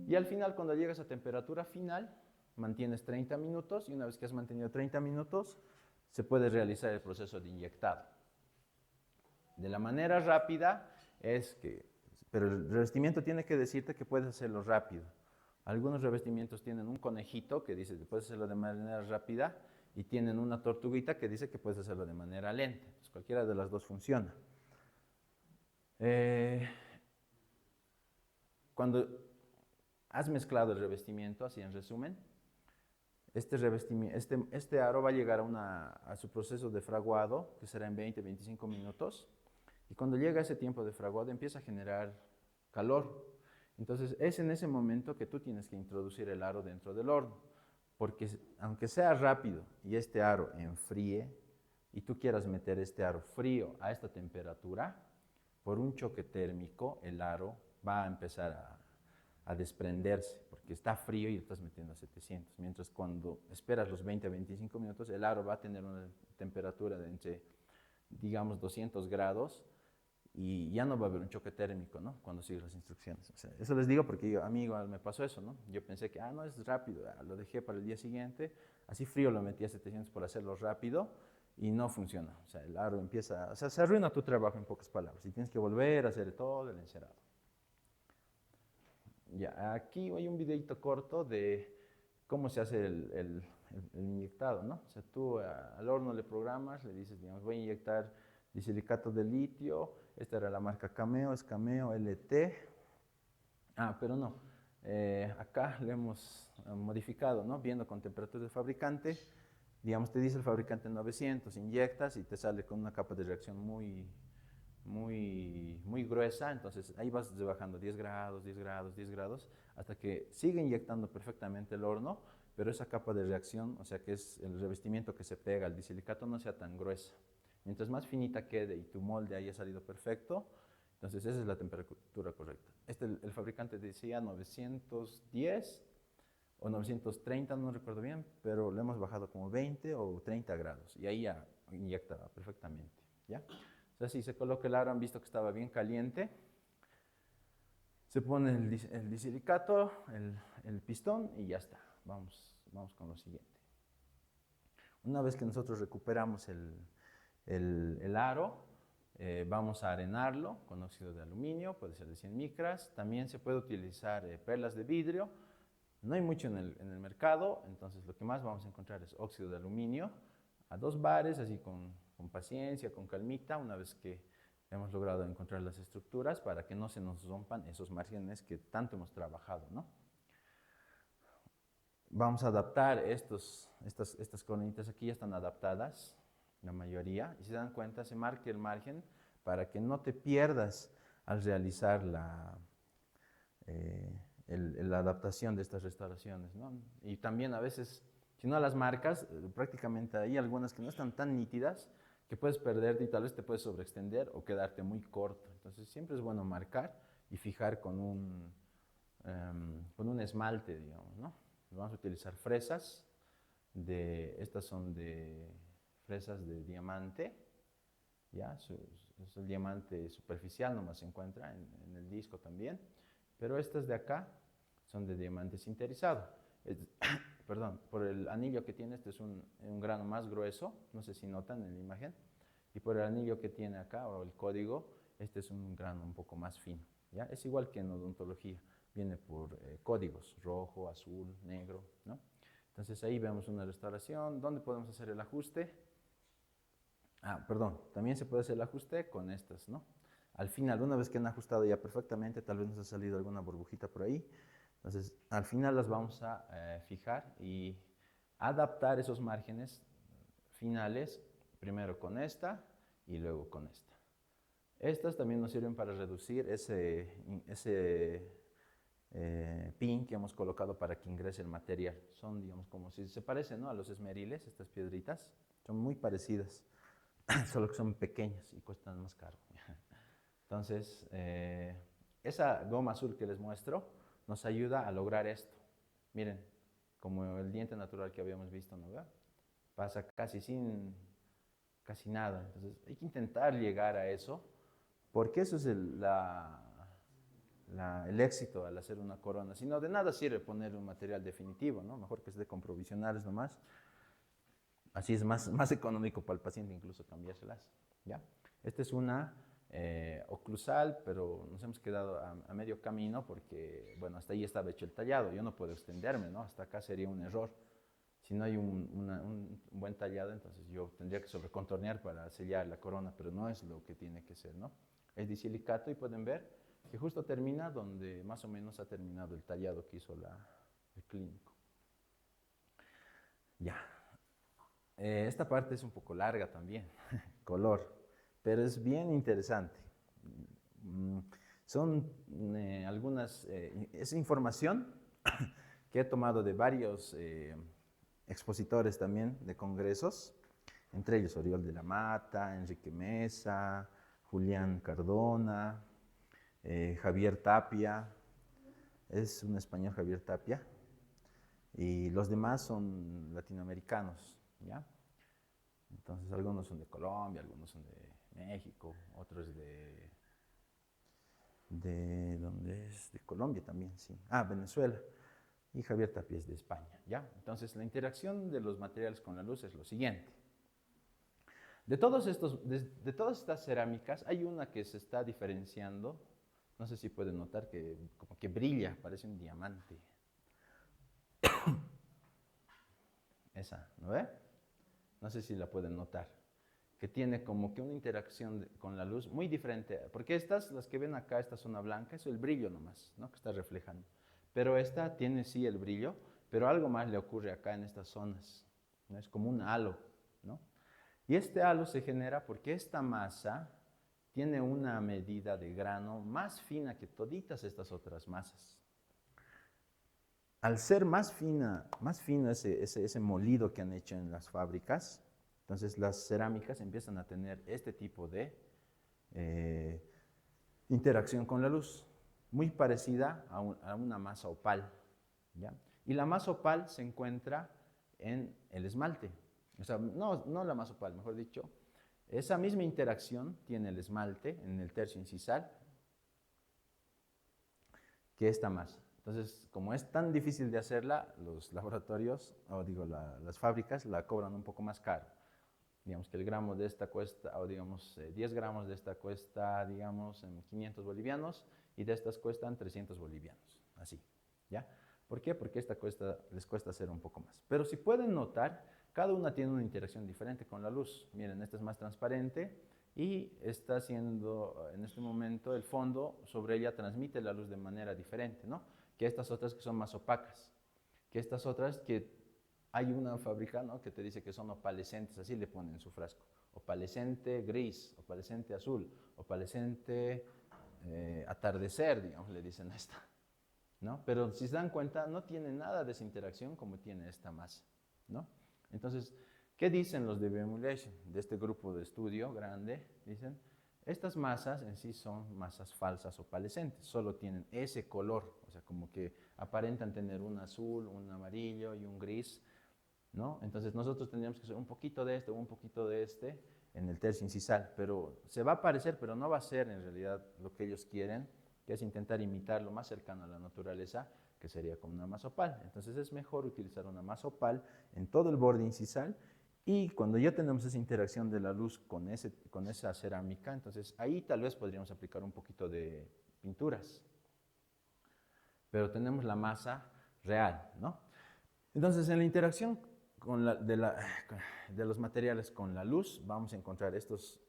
y al final, cuando llegas a temperatura final, mantienes 30 minutos y una vez que has mantenido 30 minutos, se puede realizar el proceso de inyectado. De la manera rápida es que, pero el revestimiento tiene que decirte que puedes hacerlo rápido. Algunos revestimientos tienen un conejito que dice que puedes hacerlo de manera rápida y tienen una tortuguita que dice que puedes hacerlo de manera lenta. Entonces, cualquiera de las dos funciona. Cuando has mezclado el revestimiento, así en resumen, este aro va a llegar a su proceso de fraguado, que será en 20-25 minutos. Y cuando llega ese tiempo de fraguado, empieza a generar calor. Entonces, es en ese momento que tú tienes que introducir el aro dentro del horno. Porque aunque sea rápido y este aro enfríe, y tú quieras meter este aro frío a esta temperatura, por un choque térmico, el aro va a empezar a desprenderse, porque está frío y lo estás metiendo a 700. Mientras cuando esperas los 20 a 25 minutos, el aro va a tener una temperatura de entre, digamos, 200 grados, y ya no va a haber un choque térmico, ¿no?, cuando sigues las instrucciones. O sea, eso les digo porque a mí igual me pasó eso, ¿no? Yo pensé que, no, es rápido, lo dejé para el día siguiente, así frío lo metí a 700 por hacerlo rápido y no funciona. O sea, el aro empieza, o sea, se arruina tu trabajo en pocas palabras y tienes que volver a hacer todo el encerado. Ya, aquí hay un videito corto de cómo se hace el inyectado, ¿no? O sea, tú al horno le programas, le dices, digamos, voy a inyectar disilicato de litio, esta era la marca Cameo, es Cameo LT. Pero no, acá le hemos modificado, ¿no? Viendo con temperatura de fabricante, digamos, te dice el fabricante 900, inyectas y te sale con una capa de reacción muy gruesa, entonces ahí vas bajando 10 grados, 10 grados, 10 grados, hasta que sigue inyectando perfectamente el horno, pero esa capa de reacción, o sea que es el revestimiento que se pega al disilicato, no sea tan gruesa. Mientras más finita quede y tu molde haya salido perfecto, entonces esa es la temperatura correcta. El fabricante decía 910 o 930, no recuerdo bien, pero le hemos bajado como 20 o 30 grados y ahí ya inyecta perfectamente, ¿ya? O sea, si se coloca el aro, han visto que estaba bien caliente, se pone el disilicato, el pistón y ya está. Vamos con lo siguiente. Una vez que nosotros recuperamos el aro, vamos a arenarlo con óxido de aluminio, puede ser de 100 micras. También se puede utilizar perlas de vidrio. No hay mucho en el mercado, entonces lo que más vamos a encontrar es óxido de aluminio a 2 bares, así con paciencia, con calmita, una vez que hemos logrado encontrar las estructuras para que no se nos rompan esos márgenes que tanto hemos trabajado, ¿no? Vamos a adaptar estas coronitas aquí, ya están adaptadas, la mayoría, y si se dan cuenta se marca el margen para que no te pierdas al realizar la adaptación de estas restauraciones, ¿no? Y también a veces, si no las marcas, prácticamente hay algunas que no están tan nítidas, que puedes perderte y tal vez te puedes sobreextender o quedarte muy corto. Entonces siempre es bueno marcar y fijar con un esmalte, digamos, ¿no? Vamos a utilizar fresas, estas son de fresas de diamante, ¿ya? Es el diamante superficial, nomás se encuentra en el disco también, pero estas de acá son de diamante sinterizado. Perdón, por el anillo que tiene, este es un grano más grueso, no sé si notan en la imagen, y por el anillo que tiene acá, o el código, este es un grano un poco más fino, ¿ya? Es igual que en odontología, viene por códigos, rojo, azul, negro, ¿no? Entonces ahí vemos una restauración. ¿Dónde podemos hacer el ajuste? Perdón, también se puede hacer el ajuste con estas, ¿no? Al final, una vez que han ajustado ya perfectamente, tal vez nos ha salido alguna burbujita por ahí. Entonces, al final las vamos a fijar y adaptar esos márgenes finales, primero con esta y luego con esta. Estas también nos sirven para reducir ese pin que hemos colocado para que ingrese el material. Son, digamos, como si se parecen, ¿no?, a los esmeriles, estas piedritas. Son muy parecidas, solo que son pequeñas y cuestan más caro. Entonces, esa goma azul que les muestro nos ayuda a lograr esto. Miren, como el diente natural que habíamos visto, ¿no? Pasa casi nada. Entonces, hay que intentar llegar a eso, porque eso es el éxito al hacer una corona. Si no, de nada sirve poner un material definitivo, ¿no? Mejor que esté con provisionales nomás. Así es más económico para el paciente incluso cambiárselas, ¿ya? Esta es una oclusal, pero nos hemos quedado a medio camino porque, bueno, hasta ahí estaba hecho el tallado. Yo no puedo extenderme, ¿no? Hasta acá sería un error. Si no hay un buen tallado, entonces yo tendría que sobrecontornear para sellar la corona, pero no es lo que tiene que ser, ¿no? Es disilicato y pueden ver que justo termina donde más o menos ha terminado el tallado que hizo el clínico. Ya. Esta parte es un poco larga también, color, pero es bien interesante. Son es información que he tomado de varios expositores también de congresos, entre ellos Oriol de la Mata, Enrique Mesa, Julián Cardona, Javier Tapia, es un español Javier Tapia, y los demás son latinoamericanos, ¿ya? Entonces algunos son de Colombia, algunos son de México, otros ¿dónde es? De Colombia también, sí. Venezuela. Y Javier Tapia es de España, ¿ya? Entonces la interacción de los materiales con la luz es lo siguiente. De todas estas cerámicas, hay una que se está diferenciando. No sé si pueden notar que como que brilla, parece un diamante. Esa, ¿no ve? No sé si la pueden notar. Que tiene como que una interacción con la luz muy diferente. Porque las que ven acá, esta zona blanca, es el brillo nomás, ¿no?, que está reflejando. Pero esta tiene sí el brillo, pero algo más le ocurre acá en estas zonas, ¿no? Es como un halo, ¿no? Y este halo se genera porque esta masa tiene una medida de grano más fina que toditas estas otras masas. Al ser más fino ese molido que han hecho en las fábricas, entonces las cerámicas empiezan a tener este tipo de interacción con la luz, muy parecida a una masa opal, ¿ya? Y la masa opal se encuentra en el esmalte. O sea, no la masa opal, mejor dicho, esa misma interacción tiene el esmalte en el tercio incisal que esta masa. Entonces, como es tan difícil de hacerla, los laboratorios, las fábricas, la cobran un poco más caro. Digamos que el gramo de esta cuesta, o digamos 10 gramos de esta cuesta, digamos, en 500 bolivianos, y de estas cuestan 300 bolivianos, así, ¿ya? ¿Por qué? Porque les cuesta hacer un poco más. Pero si pueden notar, cada una tiene una interacción diferente con la luz. Miren, esta es más transparente y está haciendo, en este momento, el fondo sobre ella transmite la luz de manera diferente, ¿no?, que estas otras que son más opacas, que estas otras que hay una fábrica, ¿no?, que te dice que son opalescentes, así le ponen en su frasco. Opalescente gris, opalescente azul, opalescente atardecer, digamos, le dicen a esta, ¿no? Pero si se dan cuenta, no tiene nada de esa interacción como tiene esta masa, ¿no? Entonces, ¿Qué dicen los de Bioemulation? De este grupo de estudio grande, dicen, estas masas en sí son masas falsas opalescentes, solo tienen ese color, o sea, como que aparentan tener un azul, un amarillo y un gris, ¿no? Entonces nosotros tendríamos que hacer un poquito de este, un poquito de este en el tercio incisal, pero se va a parecer, pero no va a ser en realidad lo que ellos quieren, que es intentar imitar lo más cercano a la naturaleza, que sería como una masa opal. Entonces es mejor utilizar una masa opal en todo el borde incisal, y cuando ya tenemos esa interacción de la luz con esa cerámica, entonces ahí tal vez podríamos aplicar un poquito de pinturas, pero tenemos la masa real, ¿no? Entonces en la interacción de los materiales con la luz vamos a encontrar estos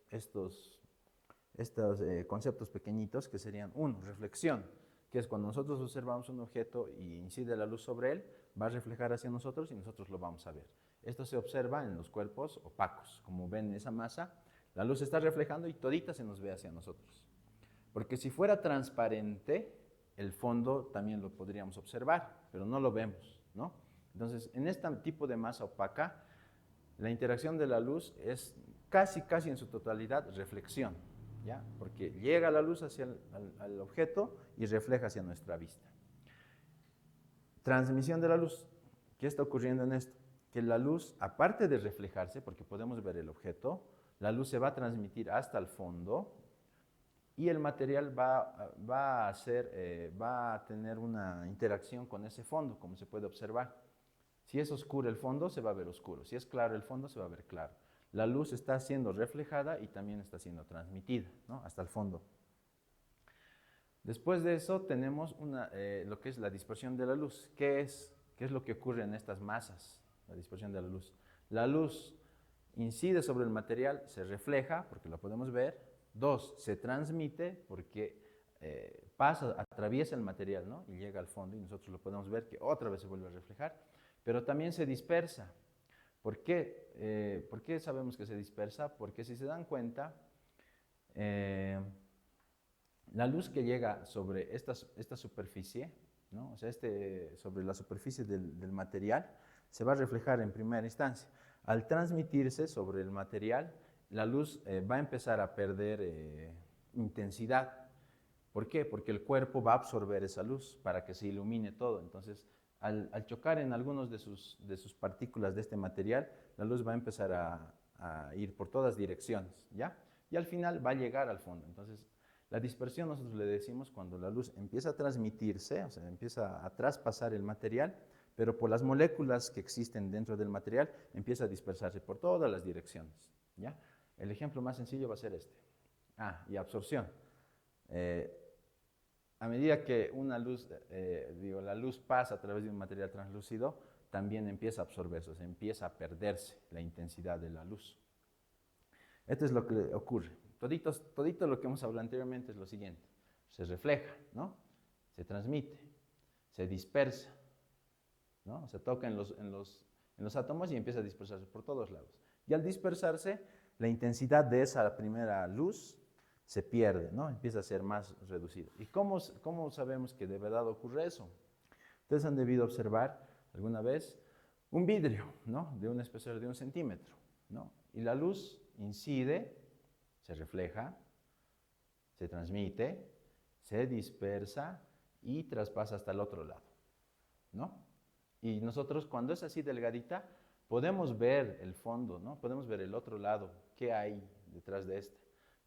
conceptos pequeñitos que serían, uno, reflexión, que es cuando nosotros observamos un objeto y incide la luz sobre él, va a reflejar hacia nosotros y nosotros lo vamos a ver. Esto se observa en los cuerpos opacos. Como ven en esa masa, la luz está reflejando y todita se nos ve hacia nosotros. Porque si fuera transparente, el fondo también lo podríamos observar, pero no lo vemos, ¿no? Entonces, en este tipo de masa opaca, la interacción de la luz es casi en su totalidad reflexión, ¿ya? Porque llega la luz hacia al objeto y refleja hacia nuestra vista. Transmisión de la luz. ¿Qué está ocurriendo en esto? Que la luz, aparte de reflejarse, porque podemos ver el objeto, la luz se va a transmitir hasta el fondo y el material va a tener una interacción con ese fondo, como se puede observar. Si es oscuro el fondo, se va a ver oscuro. Si es claro el fondo, se va a ver claro. La luz está siendo reflejada y también está siendo transmitida, ¿no? Hasta el fondo. Después de eso tenemos lo que es la dispersión de la luz. ¿Qué es lo que ocurre en estas masas? La dispersión de la luz. La luz incide sobre el material, se refleja porque lo podemos ver. Dos, se transmite porque atraviesa el material, ¿no? Y llega al fondo y nosotros lo podemos ver que otra vez se vuelve a reflejar. Pero también se dispersa. ¿Por qué? ¿Por qué sabemos que se dispersa? Porque si se dan cuenta, la luz que llega sobre esta superficie, ¿no? O sea, sobre la superficie del material, se va a reflejar en primera instancia. Al transmitirse sobre el material, la luz va a empezar a perder intensidad. ¿Por qué? Porque el cuerpo va a absorber esa luz para que se ilumine todo. Entonces, al chocar en algunas de sus partículas de este material, la luz va a empezar a ir por todas direcciones, ¿ya? Y al final va a llegar al fondo. Entonces, la dispersión nosotros le decimos cuando la luz empieza a transmitirse, o sea, empieza a traspasar el material, pero por las moléculas que existen dentro del material, empieza a dispersarse por todas las direcciones, ¿ya? El ejemplo más sencillo va a ser este. Y absorción. A medida que la luz pasa a través de un material translúcido, también empieza a absorberse, o sea, empieza a perderse la intensidad de la luz. Esto es lo que ocurre. Todito lo que hemos hablado anteriormente es lo siguiente. Se refleja, ¿no? Se transmite, se dispersa, ¿no? Se toca en los átomos y empieza a dispersarse por todos lados. Y al dispersarse, la intensidad de esa primera luz se pierde, ¿no? Empieza a ser más reducido. ¿Y cómo sabemos que de verdad ocurre eso? Ustedes han debido observar alguna vez un vidrio, ¿no? De un espesor de 1 centímetro, ¿no? Y la luz incide, se refleja, se transmite, se dispersa y traspasa hasta el otro lado, ¿no? Y nosotros cuando es así delgadita, podemos ver el fondo, ¿no? Podemos ver el otro lado, qué hay detrás de este.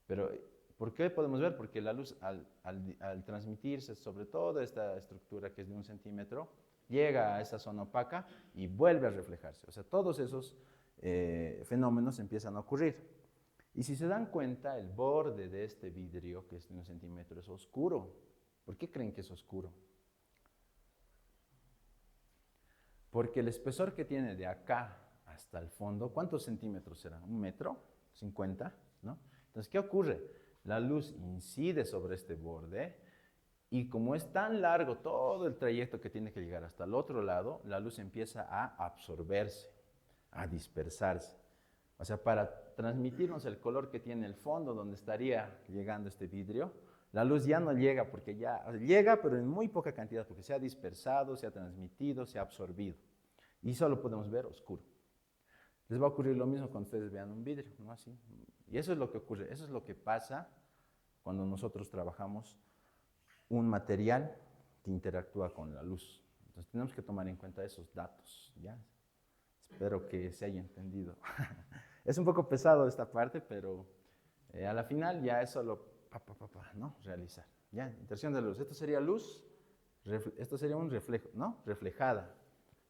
Pero ¿por qué podemos ver? Porque la luz al transmitirse sobre toda esta estructura que es de 1 centímetro, llega a esa zona opaca y vuelve a reflejarse. O sea, todos esos fenómenos empiezan a ocurrir. Y si se dan cuenta, el borde de este vidrio, que es de 1 centímetro, es oscuro. ¿Por qué creen que es oscuro? Porque el espesor que tiene de acá hasta el fondo, ¿cuántos centímetros será? ¿1 metro? ¿50? ¿No? Entonces, ¿qué ocurre? La luz incide sobre este borde y como es tan largo todo el trayecto que tiene que llegar hasta el otro lado, la luz empieza a absorberse, a dispersarse. O sea, para transmitirnos el color que tiene el fondo donde estaría llegando este vidrio, la luz ya no llega porque llega, pero en muy poca cantidad, porque se ha dispersado, se ha transmitido, se ha absorbido. Y solo podemos ver oscuro. Les va a ocurrir lo mismo cuando ustedes vean un vidrio, ¿no? Así. Y eso es lo que ocurre, eso es lo que pasa cuando nosotros trabajamos un material que interactúa con la luz. Entonces tenemos que tomar en cuenta esos datos, ¿ya? Espero que se haya entendido. Es un poco pesado esta parte, pero a la final ya es solo ¿no? Realizar. ¿Ya? Interacción de la luz. Esto sería luz, esto sería un reflejo, ¿no? Reflejada.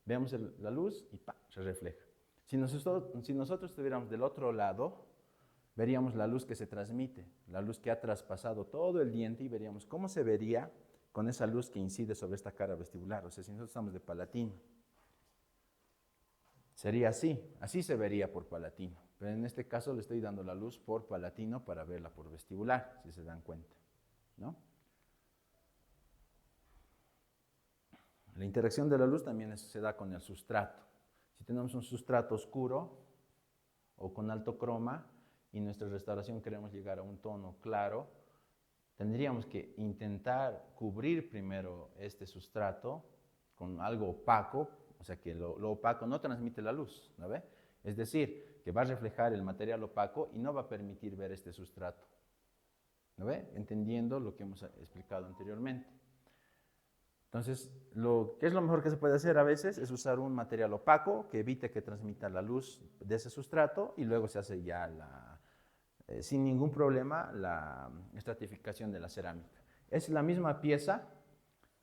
Vemos la luz y se refleja. Si nosotros estuviéramos del otro lado, veríamos la luz que se transmite, la luz que ha traspasado todo el diente y veríamos cómo se vería con esa luz que incide sobre esta cara vestibular. O sea, si nosotros estamos de palatino, sería así se vería por palatino. Pero en este caso le estoy dando la luz por palatino para verla por vestibular, si se dan cuenta, ¿no? La interacción de la luz también se da con el sustrato. Si tenemos un sustrato oscuro o con alto croma y nuestra restauración queremos llegar a un tono claro, tendríamos que intentar cubrir primero este sustrato con algo opaco, o sea que lo opaco no transmite la luz, ¿no ve? Es decir, que va a reflejar el material opaco y no va a permitir ver este sustrato, ¿no ve? Entendiendo lo que hemos explicado anteriormente. Entonces, ¿qué es lo mejor que se puede hacer a veces? Es usar un material opaco que evite que transmita la luz de ese sustrato y luego se hace ya sin ningún problema la estratificación de la cerámica. Es la misma pieza,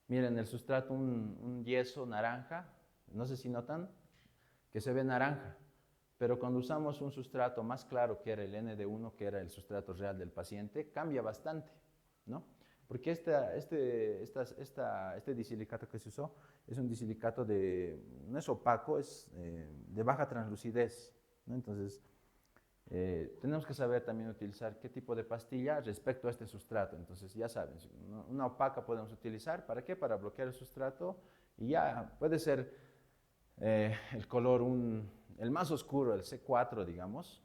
miren el sustrato, un yeso naranja, no sé si notan que se ve naranja, pero cuando usamos un sustrato más claro que era el ND1, que era el sustrato real del paciente, cambia bastante, ¿no? Porque este disilicato que se usó es un disilicato no es opaco, es de baja translucidez, ¿no? Entonces, tenemos que saber también utilizar qué tipo de pastilla respecto a este sustrato. Entonces, ya saben, una opaca podemos utilizar, ¿para qué? Para bloquear el sustrato y ya puede ser el color, el más oscuro, el C4, digamos.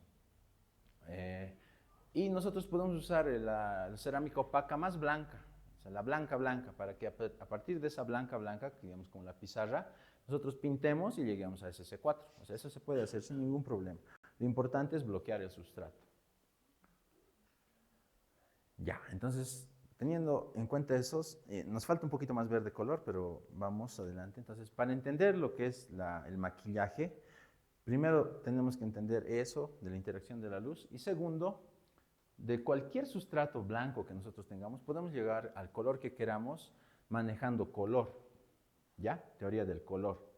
Y nosotros podemos usar la cerámica opaca más blanca, o sea, la blanca blanca, para que a partir de esa blanca blanca, digamos como la pizarra, nosotros pintemos y lleguemos a ese C4. O sea, eso se puede hacer sin ningún problema. Lo importante es bloquear el sustrato. Ya, entonces, teniendo en cuenta esos, nos falta un poquito más verde color, pero vamos adelante. Entonces, para entender lo que es el maquillaje, primero tenemos que entender eso de la interacción de la luz y segundo, de cualquier sustrato blanco que nosotros tengamos, podemos llegar al color que queramos manejando color, ¿ya? Teoría del color.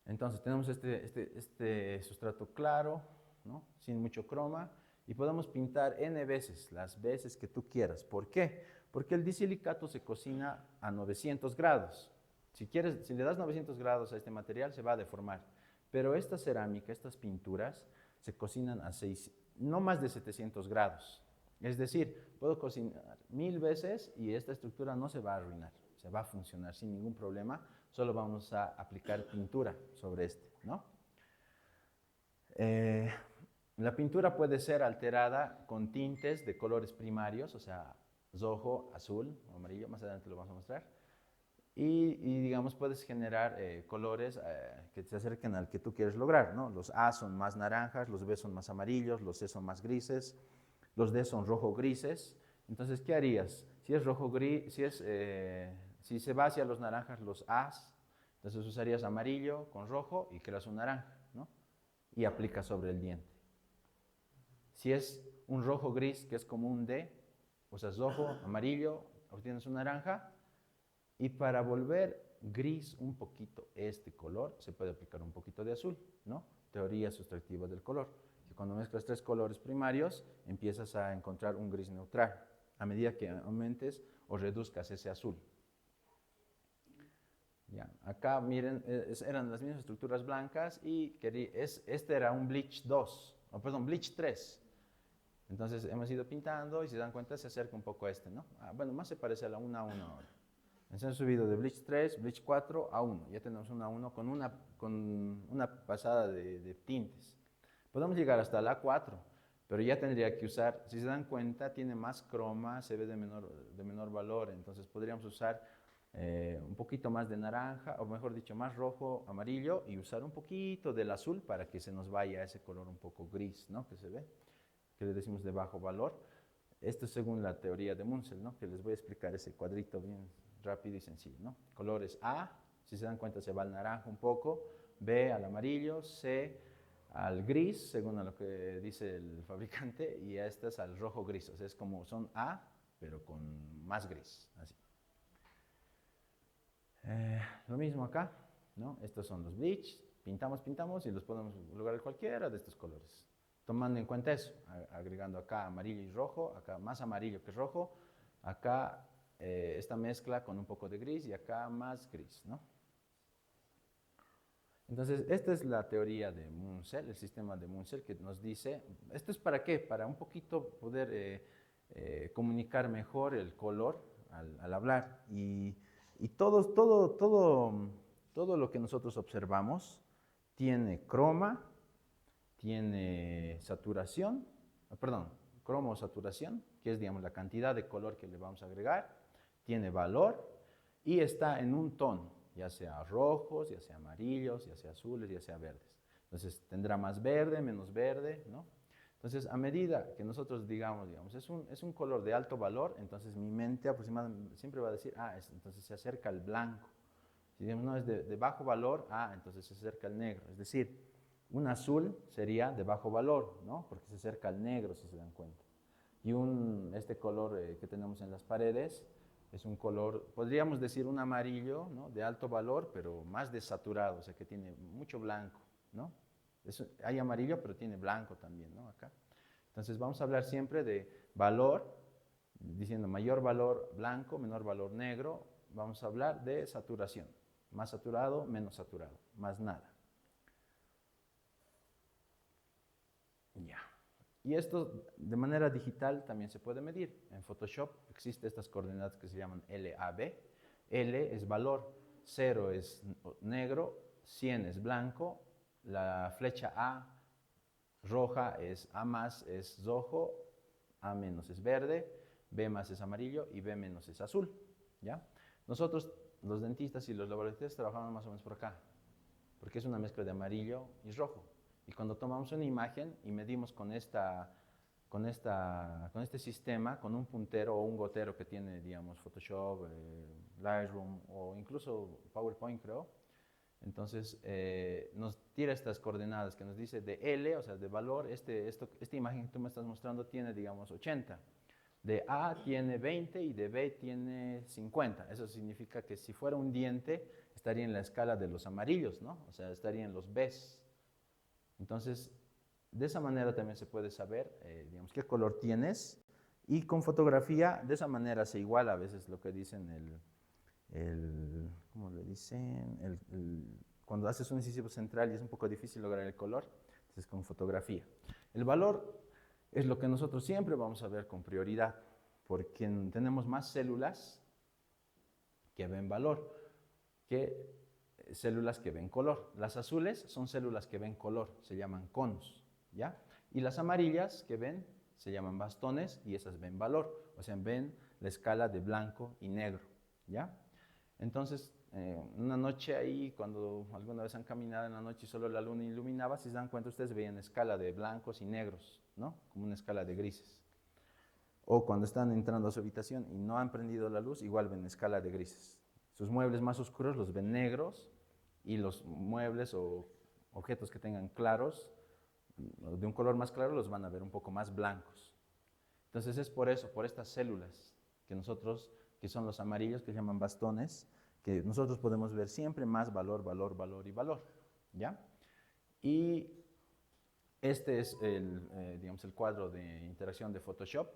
Entonces tenemos este sustrato claro, ¿no? Sin mucho croma, y podemos pintar n veces, las veces que tú quieras. ¿Por qué? Porque el disilicato se cocina a 900 grados. Si le das 900 grados a este material, se va a deformar. Pero esta cerámica, estas pinturas, se cocinan a no más de 700 grados. Es decir, puedo cocinar 1000 veces y esta estructura no se va a arruinar, se va a funcionar sin ningún problema, solo vamos a aplicar pintura sobre ¿no? La pintura puede ser alterada con tintes de colores primarios, o sea, rojo, azul o amarillo, más adelante lo vamos a mostrar. Y digamos, puedes generar colores que se acerquen al que tú quieres lograr, ¿no? Los A son más naranjas, los B son más amarillos, los C son más grises, los D son rojo-grises. Entonces, ¿qué harías? Si es rojo-gris, si se va hacia los naranjas, los A's, entonces usarías amarillo con rojo y creas un naranja, ¿no? Y aplicas sobre el diente. Si es un rojo-gris, que es como un D, usas rojo, amarillo, obtienes un naranja. Y para volver gris un poquito este color, se puede aplicar un poquito de azul, ¿no? Teoría sustractiva del color. Que cuando mezclas tres colores primarios, empiezas a encontrar un gris neutral, a medida que aumentes o reduzcas ese azul. Ya, acá miren, eran las mismas estructuras blancas y este era un bleach 2, bleach 3. Entonces hemos ido pintando y si se dan cuenta se acerca un poco a este, ¿no? Bueno, más se parece a la 1 a 1 ahora. Se han subido de bleach 3, bleach 4 a 1. Ya tenemos 1 a 1 con una pasada de tintes. Podemos llegar hasta la 4, pero ya tendría que usar, si se dan cuenta, tiene más croma, se ve de menor valor. Entonces podríamos usar un poquito más de naranja, o mejor dicho, más rojo, amarillo, y usar un poquito del azul para que se nos vaya ese color un poco gris, ¿no? Que se ve, que le decimos de bajo valor. Esto es según la teoría de Munsell, ¿no? Que les voy a explicar ese cuadrito bien rápido y sencillo, ¿no? Colores A, si se dan cuenta se va al naranja un poco, B al amarillo, C al gris, según a lo que dice el fabricante, y este es al rojo gris, o sea, es como son A, pero con más gris, así. Lo mismo acá, ¿no? Estos son los bleach, pintamos y los podemos lograr cualquiera de estos colores. Tomando en cuenta eso, agregando acá amarillo y rojo, acá más amarillo que rojo, acá esta mezcla con un poco de gris y acá más gris, ¿no? Entonces, esta es la teoría de Munsell, el sistema de Munsell, que nos dice, ¿esto es para qué? Para un poquito poder comunicar mejor el color al hablar. Y todo lo que nosotros observamos tiene croma, tiene saturación, perdón, cromo o saturación, que es, digamos, la cantidad de color que le vamos a agregar, tiene valor y está en un tono, ya sea rojos, ya sea amarillos, ya sea azules, ya sea verdes. Entonces tendrá más verde, menos verde, ¿no? Entonces, a medida que nosotros digamos, es un color de alto valor, entonces mi mente aproximadamente siempre va a decir, entonces se acerca al blanco. Si digamos, no, es de bajo valor, entonces se acerca al negro. Es decir, un azul sería de bajo valor, ¿no? Porque se acerca al negro, si se dan cuenta. Y este color que tenemos en las paredes es un color, podríamos decir un amarillo, ¿no? De alto valor, pero más desaturado, o sea que tiene mucho blanco, ¿no? Hay amarillo, pero tiene blanco también, ¿no? Acá. Entonces vamos a hablar siempre de valor, diciendo mayor valor blanco, menor valor negro. Vamos a hablar de saturación, más saturado, menos saturado, más nada. Ya. Y esto de manera digital también se puede medir. En Photoshop existen estas coordenadas que se llaman LAB. L es valor, 0 es negro, 100 es blanco, la flecha A roja es A más es rojo, A menos es verde, B más es amarillo y B menos es azul. ¿Ya? Nosotros, los dentistas y los laboratorios, trabajamos más o menos por acá, porque es una mezcla de amarillo y rojo. Y cuando tomamos una imagen y medimos con este sistema, con un puntero o un gotero que tiene, digamos, Photoshop, Lightroom o incluso PowerPoint, creo, entonces nos tira estas coordenadas que nos dice de L, o sea, de valor, esta imagen que tú me estás mostrando tiene, digamos, 80. De A tiene 20 y de B tiene 50. Eso significa que si fuera un diente, estaría en la escala de los amarillos, ¿no? O sea, estaría en los Bs. Entonces, de esa manera también se puede saber, digamos, qué color tienes. Y con fotografía, de esa manera se iguala a veces lo que dicen ¿cómo le dicen? Cuando haces un incisivo central y es un poco difícil lograr el color, entonces con fotografía. El valor es lo que nosotros siempre vamos a ver con prioridad, porque tenemos más células que ven valor que células que ven color. Las azules son células que ven color, se llaman conos, ¿ya? Y las amarillas que ven se llaman bastones y esas ven valor, o sea, ven la escala de blanco y negro, ¿ya? Entonces, una noche ahí, cuando alguna vez han caminado en la noche y solo la luna iluminaba, si se dan cuenta, ustedes veían escala de blancos y negros, ¿no? Como una escala de grises. O cuando están entrando a su habitación y no han prendido la luz, igual ven escala de grises. Sus muebles más oscuros los ven negros y los muebles o objetos que tengan claros, de un color más claro, los van a ver un poco más blancos. Entonces es por eso, por estas células que son los amarillos, que se llaman bastones, que nosotros podemos ver siempre más valor, valor, valor y valor, ¿ya? Y este es digamos, el cuadro de interacción de Photoshop,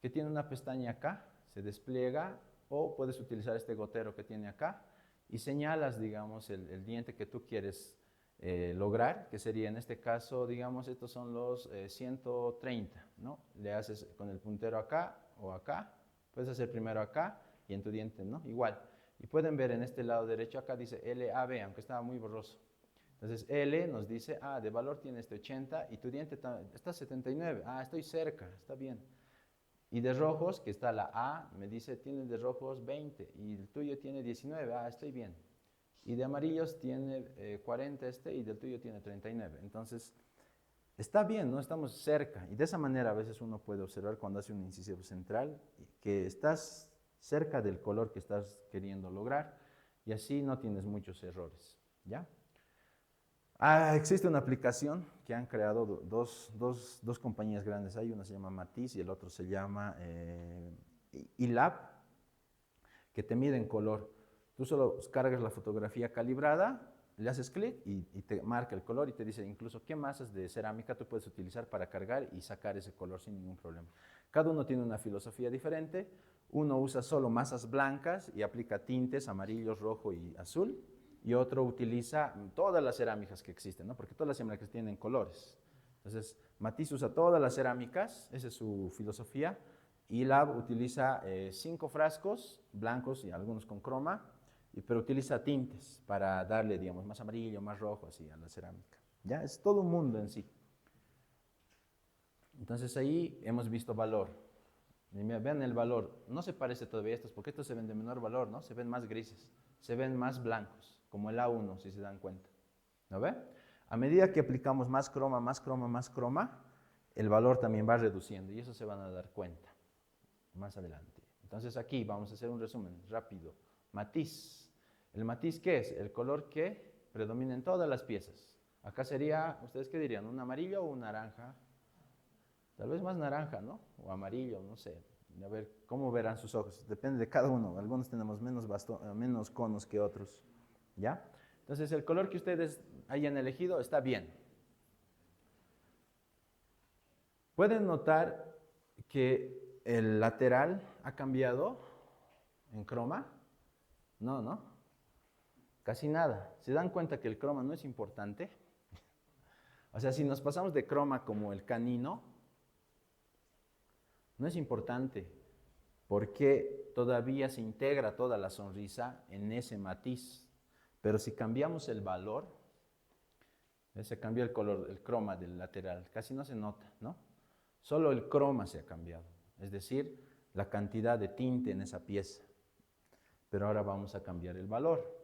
que tiene una pestaña acá, se despliega, o puedes utilizar este gotero que tiene acá, y señalas, digamos, el diente que tú quieres lograr, que sería en este caso, digamos, estos son los 130, ¿no? Le haces con el puntero acá o acá, puedes hacer primero acá y en tu diente, ¿no? Igual. Y pueden ver en este lado derecho, acá dice LAB, aunque estaba muy borroso. Entonces L nos dice, de valor tiene este 80 y tu diente está 79, estoy cerca, está bien. Y de rojos, que está la A, me dice, tiene de rojos 20 y el tuyo tiene 19, estoy bien. Y de amarillos tiene 40 y del tuyo tiene 39. Entonces, está bien, ¿no? Estamos cerca. Y de esa manera a veces uno puede observar cuando hace un incisivo central que estás cerca del color que estás queriendo lograr y así no tienes muchos errores, ¿ya? Existe una aplicación que han creado dos compañías grandes. Hay una se llama Matiz y el otro se llama iLab, que te mide en color. Tú solo cargas la fotografía calibrada, le haces clic y te marca el color y te dice incluso qué masas de cerámica tú puedes utilizar para cargar y sacar ese color sin ningún problema. Cada uno tiene una filosofía diferente. Uno usa solo masas blancas y aplica tintes amarillo, rojo y azul. Y otro utiliza todas las cerámicas que existen, ¿no? Porque todas las cerámicas tienen colores. Entonces, Matiz usa todas las cerámicas, esa es su filosofía. Y Lab utiliza 5 frascos blancos y algunos con croma, pero utiliza tintes para darle, digamos, más amarillo, más rojo, así a la cerámica. Ya, es todo un mundo en sí. Entonces ahí hemos visto valor. Vean el valor, no se parece todavía a estos, porque estos se ven de menor valor, ¿no? Se ven más grises, se ven más blancos, como el A1, si se dan cuenta. ¿No ve? A medida que aplicamos más croma, más croma, más croma, el valor también va reduciendo y eso se van a dar cuenta más adelante. Entonces aquí vamos a hacer un resumen rápido. Matiz. ¿El matiz qué es? El color que predomina en todas las piezas. Acá sería, ¿ustedes qué dirían? ¿Un amarillo o un naranja? Tal vez más naranja, ¿no? O amarillo, no sé. A ver, ¿cómo verán sus ojos? Depende de cada uno. Algunos tenemos menos conos que otros. ¿Ya? Entonces, el color que ustedes hayan elegido está bien. Pueden notar que el lateral ha cambiado en croma. No, ¿no? Casi nada. ¿Se dan cuenta que el croma no es importante? O sea, si nos pasamos de croma como el canino, no es importante, porque todavía se integra toda la sonrisa en ese matiz. Pero si cambiamos el valor, se cambió el color, el croma del lateral, casi no se nota, ¿no? Solo el croma se ha cambiado, es decir, la cantidad de tinte en esa pieza. Pero ahora vamos a cambiar el valor.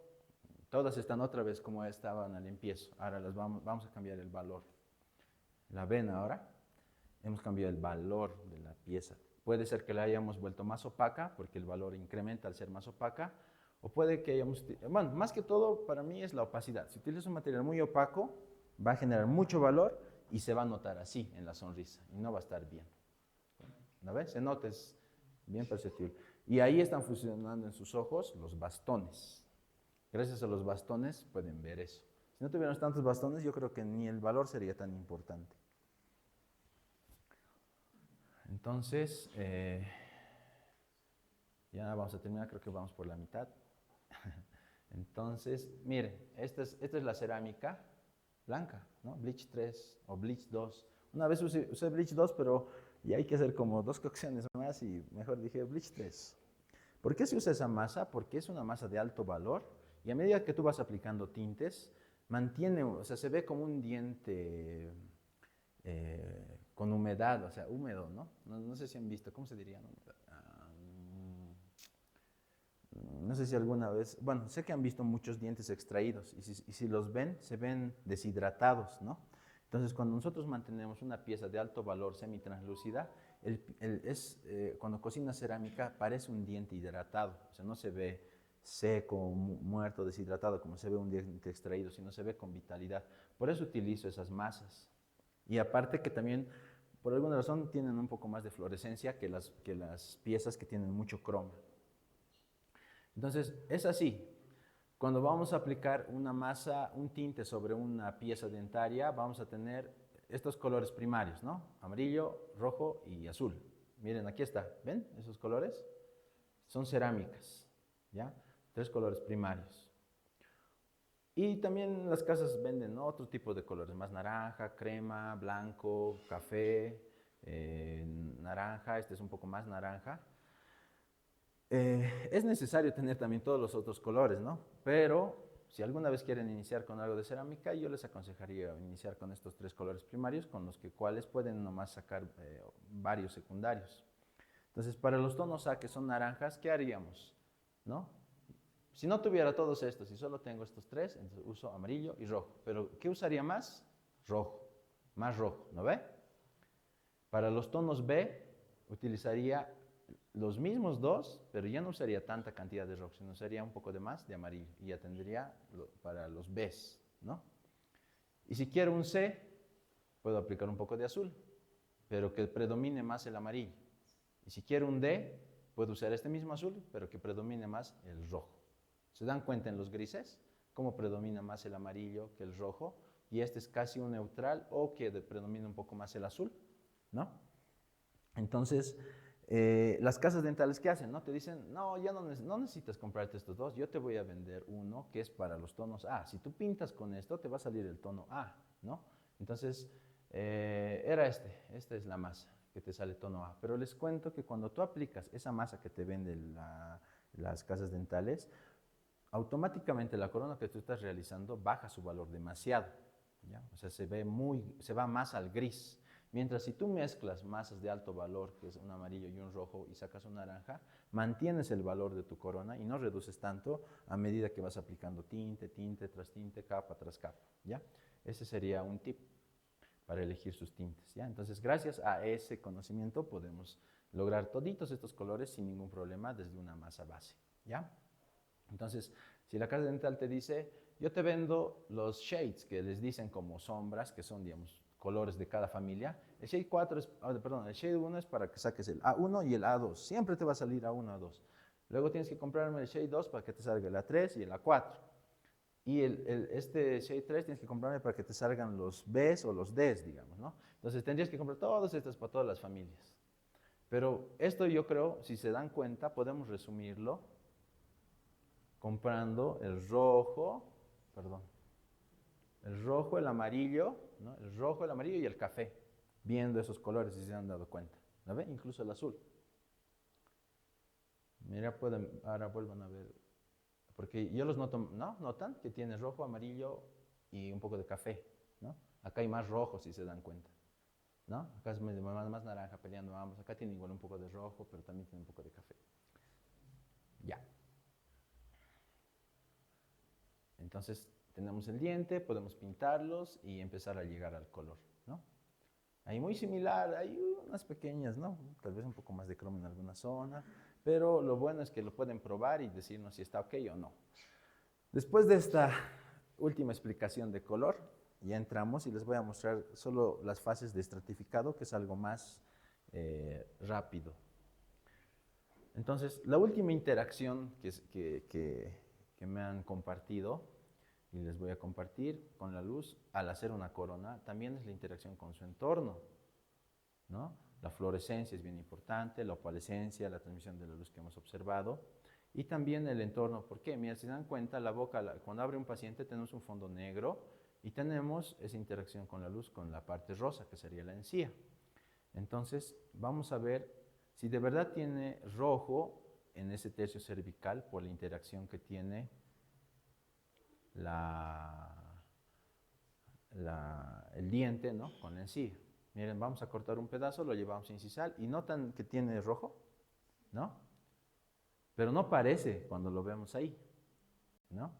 Todas están otra vez como estaban al empiezo. Ahora vamos a cambiar el valor. ¿La ven ahora? Hemos cambiado el valor de la pieza. Puede ser que la hayamos vuelto más opaca, porque el valor incrementa al ser más opaca, o puede que hayamos... Bueno, más que todo, para mí es la opacidad. Si utilizas un material muy opaco, va a generar mucho valor y se va a notar así en la sonrisa, y no va a estar bien. ¿No ves? Se nota, es bien perceptible. Y ahí están funcionando en sus ojos los bastones. Gracias a los bastones pueden ver eso. Si no tuviéramos tantos bastones, yo creo que ni el valor sería tan importante. Entonces, ya vamos a terminar, creo que vamos por la mitad. Entonces, miren, esta es la cerámica blanca, ¿no? Bleach 3 o Bleach 2. Una vez usé Bleach 2, pero ya hay que hacer como 2 cocciones más y mejor dije Bleach 3. ¿Por qué se usa esa masa? Porque es una masa de alto valor y a medida que tú vas aplicando tintes, mantiene, o sea, se ve como un diente con humedad, o sea, húmedo, ¿no? No sé si han visto, ¿cómo se diría? No sé si alguna vez, bueno, sé que han visto muchos dientes extraídos y si los ven, se ven deshidratados, ¿no? Entonces, cuando nosotros mantenemos una pieza de alto valor semitranslúcida, cuando cocinas cerámica parece un diente hidratado, o sea, no se ve seco, muerto, deshidratado como se ve un diente extraído, sino se ve con vitalidad. Por eso utilizo esas masas. Y aparte que también, por alguna razón, tienen un poco más de fluorescencia que las piezas que tienen mucho croma. Entonces, es así. Cuando vamos a aplicar una masa, un tinte sobre una pieza dentaria, vamos a tener estos colores primarios, ¿no? Amarillo, rojo y azul. Miren, aquí está. ¿Ven esos colores? Son cerámicas, ¿ya? 3 colores primarios. Y también las casas venden, ¿no?, otro tipo de colores, más naranja, crema, blanco, café, naranja, este es un poco más naranja. Es necesario tener también todos los otros colores, ¿no? Pero si alguna vez quieren iniciar con algo de cerámica, yo les aconsejaría iniciar con estos 3 colores primarios, con los cuales pueden nomás sacar varios secundarios. Entonces, para los tonos A, que son naranjas, ¿qué haríamos? ¿No? Si no tuviera todos estos y solo tengo estos tres, entonces uso amarillo y rojo. Pero, ¿qué usaría más? Rojo. Más rojo, ¿no ve? Para los tonos B, utilizaría los mismos dos, pero ya no usaría tanta cantidad de rojo, sino usaría un poco de más de amarillo. Y ya tendría para los Bs, ¿no? Y si quiero un C, puedo aplicar un poco de azul, pero que predomine más el amarillo. Y si quiero un D, puedo usar este mismo azul, pero que predomine más el rojo. ¿Se dan cuenta en los grises cómo predomina más el amarillo que el rojo? Y este es casi un neutral o que predomina un poco más el azul, ¿no? Entonces, las casas dentales, ¿qué hacen? ¿No? Te dicen, no, ya no necesitas comprarte estos dos, yo te voy a vender uno que es para los tonos A. Si tú pintas con esto, te va a salir el tono A, ¿no? Entonces, era esta es la masa que te sale tono A. Pero les cuento que cuando tú aplicas esa masa que te venden las casas dentales, automáticamente la corona que tú estás realizando baja su valor demasiado, ¿ya? O sea, se va más al gris. Mientras si tú mezclas masas de alto valor, que es un amarillo y un rojo, y sacas un naranja, mantienes el valor de tu corona y no reduces tanto a medida que vas aplicando tinte, tinte tras tinte, capa tras capa, ¿ya? Ese sería un tip para elegir sus tintes, ¿ya? Entonces, gracias a ese conocimiento podemos lograr toditos estos colores sin ningún problema desde una masa base, ¿ya? Entonces, si la casa dental te dice, yo te vendo los shades, que les dicen como sombras, que son, digamos, colores de cada familia. El shade 4 es, perdón, el shade 1 es para que saques el A1 y el A2. Siempre te va a salir A1, A2. Luego tienes que comprarme el shade 2 para que te salga el A3 y el A4. Y este shade 3 tienes que comprarme para que te salgan los Bs o los Ds, digamos, ¿no? Entonces tendrías que comprar todas estas para todas las familias. Pero esto yo creo, si se dan cuenta, podemos resumirlo comprando el rojo, perdón, el rojo, el amarillo, ¿no? El rojo, el amarillo y el café, viendo esos colores si se han dado cuenta, ¿no ve? Incluso el azul. Mira, ahora vuelvan a ver, porque yo los noto, ¿no? ¿Notan que tiene rojo, amarillo y un poco de café, ¿no? Acá hay más rojo si se dan cuenta, ¿no? Acá es más naranja peleando ambos, acá tiene igual un poco de rojo, pero también tiene un poco de café. Ya. Entonces, tenemos el diente, podemos pintarlos y empezar a llegar al color, ¿no? Ahí muy similar, hay unas pequeñas, ¿no? Tal vez un poco más de cromo en alguna zona, pero lo bueno es que lo pueden probar y decirnos si está ok o no. Después de esta última explicación de color, ya entramos y les voy a mostrar solo las fases de estratificado, que es algo más rápido. Entonces, la última interacción que me han compartido y les voy a compartir con la luz al hacer una corona, también es la interacción con su entorno, ¿no? La fluorescencia es bien importante, la opalescencia, la transmisión de la luz que hemos observado y también el entorno. ¿Por qué? Mira, si se dan cuenta, la boca, cuando abre un paciente tenemos un fondo negro y tenemos esa interacción con la luz con la parte rosa, que sería la encía. Entonces, vamos a ver si de verdad tiene rojo en ese tercio cervical por la interacción que tiene el diente, ¿no? Con la encía. Miren, vamos a cortar un pedazo, lo llevamos a incisal y notan que tiene rojo, ¿no? Pero no parece cuando lo vemos ahí, ¿no?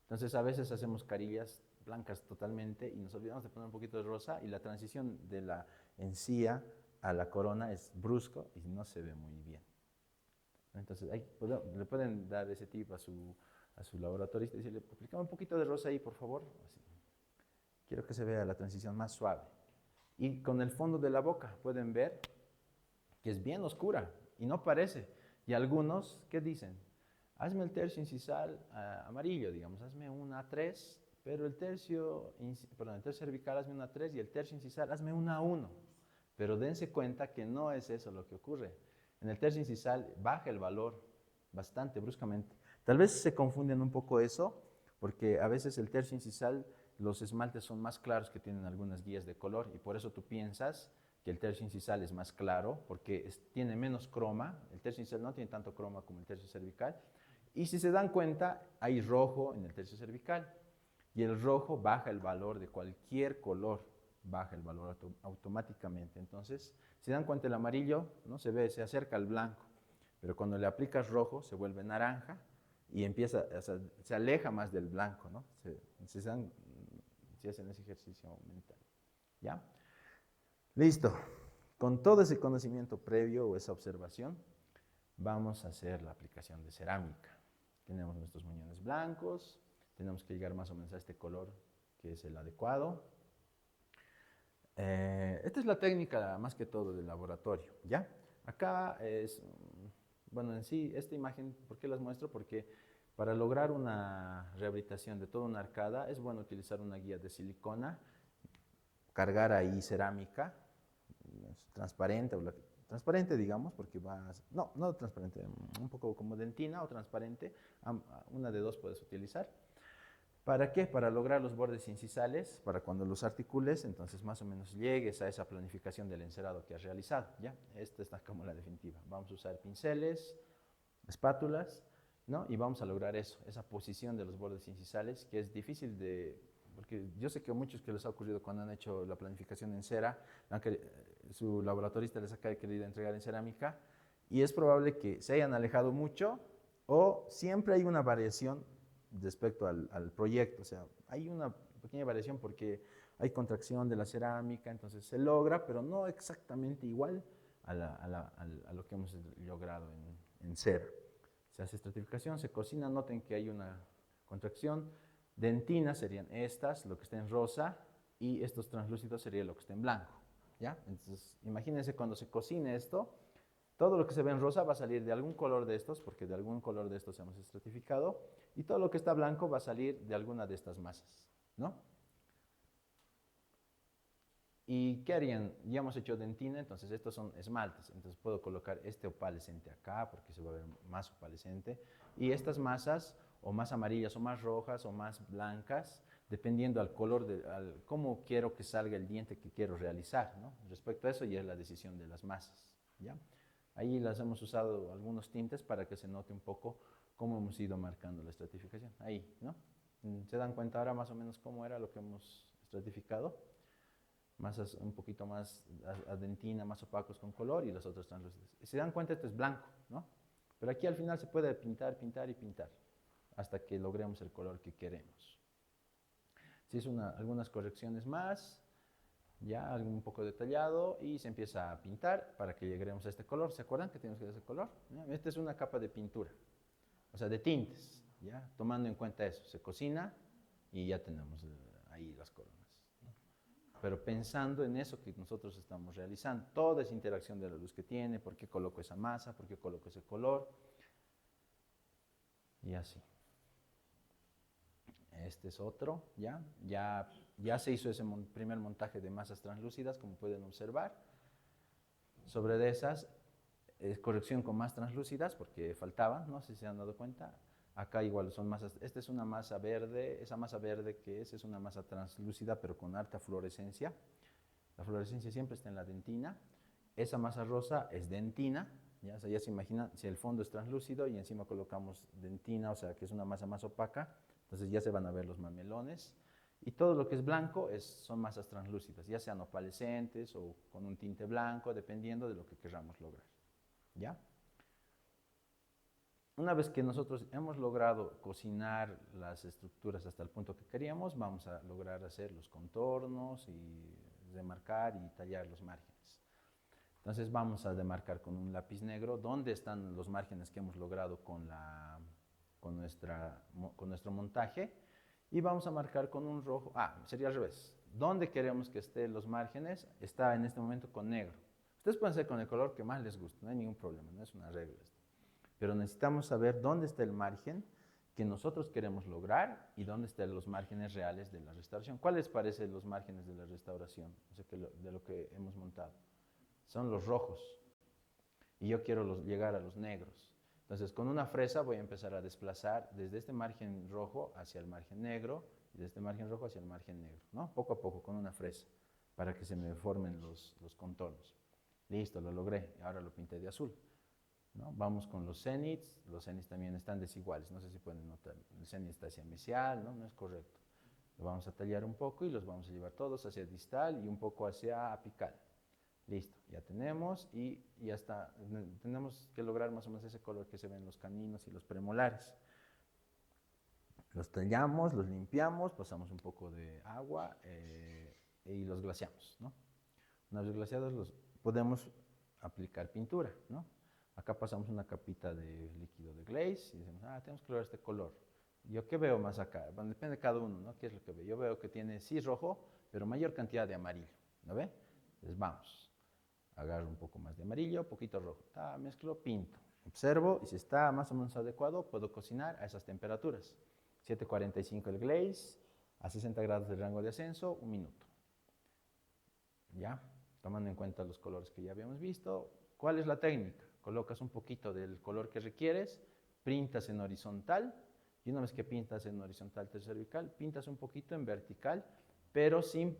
Entonces a veces hacemos carillas blancas totalmente y nos olvidamos de poner un poquito de rosa y la transición de la encía a la corona es brusco y no se ve muy bien. Entonces le pueden dar ese tip a su laboratorista y decirle, aplicame un poquito de rosa ahí, por favor. Así. Quiero que se vea la transición más suave. Y con el fondo de la boca pueden ver que es bien oscura y no parece. Y algunos, ¿qué dicen? Hazme el tercio incisal amarillo, digamos, hazme una A3, pero el tercio cervical hazme una A3 y el tercio incisal hazme una A1. Pero dense cuenta que no es eso lo que ocurre. En el tercio incisal baja el valor bastante bruscamente. Tal vez se confunden un poco eso, porque a veces el tercio incisal, los esmaltes son más claros que tienen algunas guías de color y por eso tú piensas que el tercio incisal es más claro, porque tiene menos croma. El tercio incisal no tiene tanto croma como el tercio cervical. Y si se dan cuenta, hay rojo en el tercio cervical. Y el rojo baja el valor de cualquier color, baja el valor automáticamente. Entonces, si dan cuenta, el amarillo, ¿no? Se ve, se acerca al blanco, pero cuando le aplicas rojo se vuelve naranja y empieza, o sea, se aleja más del blanco, ¿no? Si hacen ese ejercicio mental, ¿ya? Listo. Con todo ese conocimiento previo o esa observación, vamos a hacer la aplicación de cerámica. Tenemos nuestros muñones blancos, tenemos que llegar más o menos a este color que es el adecuado. Esta es la técnica más que todo del laboratorio, ¿ya? Acá es, bueno, en sí, esta imagen, ¿por qué las muestro? Porque para lograr una rehabilitación de toda una arcada es bueno utilizar una guía de silicona, cargar ahí cerámica, transparente, transparente digamos, porque no transparente, un poco como dentina o transparente, una de dos puedes utilizar. ¿Para qué? Para lograr los bordes incisales, para cuando los articules, entonces más o menos llegues a esa planificación del encerado que has realizado, ¿ya? Esta está como la definitiva. Vamos a usar pinceles, espátulas, ¿no? Y vamos a lograr eso, esa posición de los bordes incisales, que es difícil de... Porque yo sé que a muchos que les ha ocurrido cuando han hecho la planificación en cera, su laboratorista les ha querido entregar en cerámica, y es probable que se hayan alejado mucho o siempre hay una variación respecto al proyecto. O sea, hay una pequeña variación porque hay contracción de la cerámica, entonces se logra, pero no exactamente igual a lo que hemos logrado en cera. Se hace estratificación, se cocina, noten que hay una contracción. Dentinas serían estas, lo que está en rosa, y estos translúcidos sería lo que está en blanco, ¿ya? Entonces, imagínense cuando se cocine esto, todo lo que se ve en rosa va a salir de algún color de estos, porque de algún color de estos hemos estratificado, y todo lo que está blanco va a salir de alguna de estas masas, ¿no? ¿Y qué harían? Ya hemos hecho dentina, entonces estos son esmaltes, entonces puedo colocar este opalescente acá, porque se va a ver más opalescente, y estas masas, o más amarillas, o más rojas, o más blancas, dependiendo al color, cómo quiero que salga el diente que quiero realizar, ¿no? Respecto a eso ya es la decisión de las masas, ¿ya? Ahí las hemos usado algunos tintes para que se note un poco cómo hemos ido marcando la estratificación. Ahí, ¿no? ¿Se dan cuenta ahora más o menos cómo era lo que hemos estratificado? Masas un poquito más dentina, más opacos con color y los otros translúcidos. Si se dan cuenta, esto es blanco, ¿no? Pero aquí al final se puede pintar, pintar y pintar hasta que logremos el color que queremos. Se hizo algunas correcciones más, ya algo un poco detallado, y se empieza a pintar para que lleguemos a este color. ¿Se acuerdan que tenemos que hacer ese color? ¿Ya? Esta es una capa de pintura, o sea, de tintes, ¿ya? Tomando en cuenta eso, se cocina y ya tenemos ahí las coronas, ¿no? Pero pensando en eso que nosotros estamos realizando, toda esa interacción de la luz que tiene, por qué coloco esa masa, por qué coloco ese color, y así. Este es otro, ya se hizo ese primer montaje de masas translúcidas, como pueden observar. Sobre de esas, corrección con más translúcidas, porque faltaban, no sé si se han dado cuenta. Acá igual son masas, esta es una masa verde, esa masa verde que es una masa translúcida, pero con alta fluorescencia. La fluorescencia siempre está en la dentina. Esa masa rosa es dentina, ¿ya? O sea, ya se imaginan, si el fondo es translúcido y encima colocamos dentina, o sea, que es una masa más opaca, entonces ya se van a ver los mamelones. Y todo lo que es blanco son masas translúcidas, ya sean opalescentes o con un tinte blanco, dependiendo de lo que queramos lograr, ¿ya? Una vez que nosotros hemos logrado cocinar las estructuras hasta el punto que queríamos, vamos a lograr hacer los contornos y demarcar y tallar los márgenes. Entonces vamos a demarcar con un lápiz negro dónde están los márgenes que hemos logrado con nuestro montaje, y vamos a marcar con un rojo, sería al revés, dónde queremos que estén los márgenes está en este momento con negro. Ustedes pueden hacer con el color que más les guste, no hay ningún problema, no es una regla esto. Pero necesitamos saber dónde está el margen que nosotros queremos lograr y dónde están los márgenes reales de la restauración. ¿Cuáles parecen los márgenes de la restauración? O sea, de lo que hemos montado. Son los rojos. Y yo quiero llegar a los negros. Entonces, con una fresa voy a empezar a desplazar desde este margen rojo hacia el margen negro y desde este margen rojo hacia el margen negro, ¿no? Poco a poco, con una fresa, para que se me formen los contornos. Listo, lo logré. Ahora lo pinté de azul, ¿no? Vamos con los cenits también están desiguales, no sé si pueden notar, el cenit está hacia mesial, ¿no? No es correcto. Lo vamos a tallar un poco y los vamos a llevar todos hacia distal y un poco hacia apical. Listo, ya tenemos y ya está. Tenemos que lograr más o menos ese color que se ve en los caninos y los premolares. Los tallamos, los limpiamos, pasamos un poco de agua y los glaseamos, ¿no? Una vez glaseados los podemos aplicar pintura, ¿no? Acá pasamos una capita de líquido de glaze y decimos, tenemos que lograr este color. ¿Yo qué veo más acá? Bueno, depende de cada uno, ¿no? ¿Qué es lo que ve? Yo veo que tiene sí rojo, pero mayor cantidad de amarillo, ¿no ve? Entonces vamos, agarro un poco más de amarillo, poquito rojo, mezclo, pinto, observo y si está más o menos adecuado puedo cocinar a esas temperaturas. 745 el glaze, a 60 grados del rango de ascenso, 1 minuto. ¿Ya? Tomando en cuenta los colores que ya habíamos visto. ¿Cuál es la técnica? Colocas un poquito del color que requieres, pintas en horizontal, y una vez que pintas en horizontal cervical, pintas un poquito en vertical, pero sin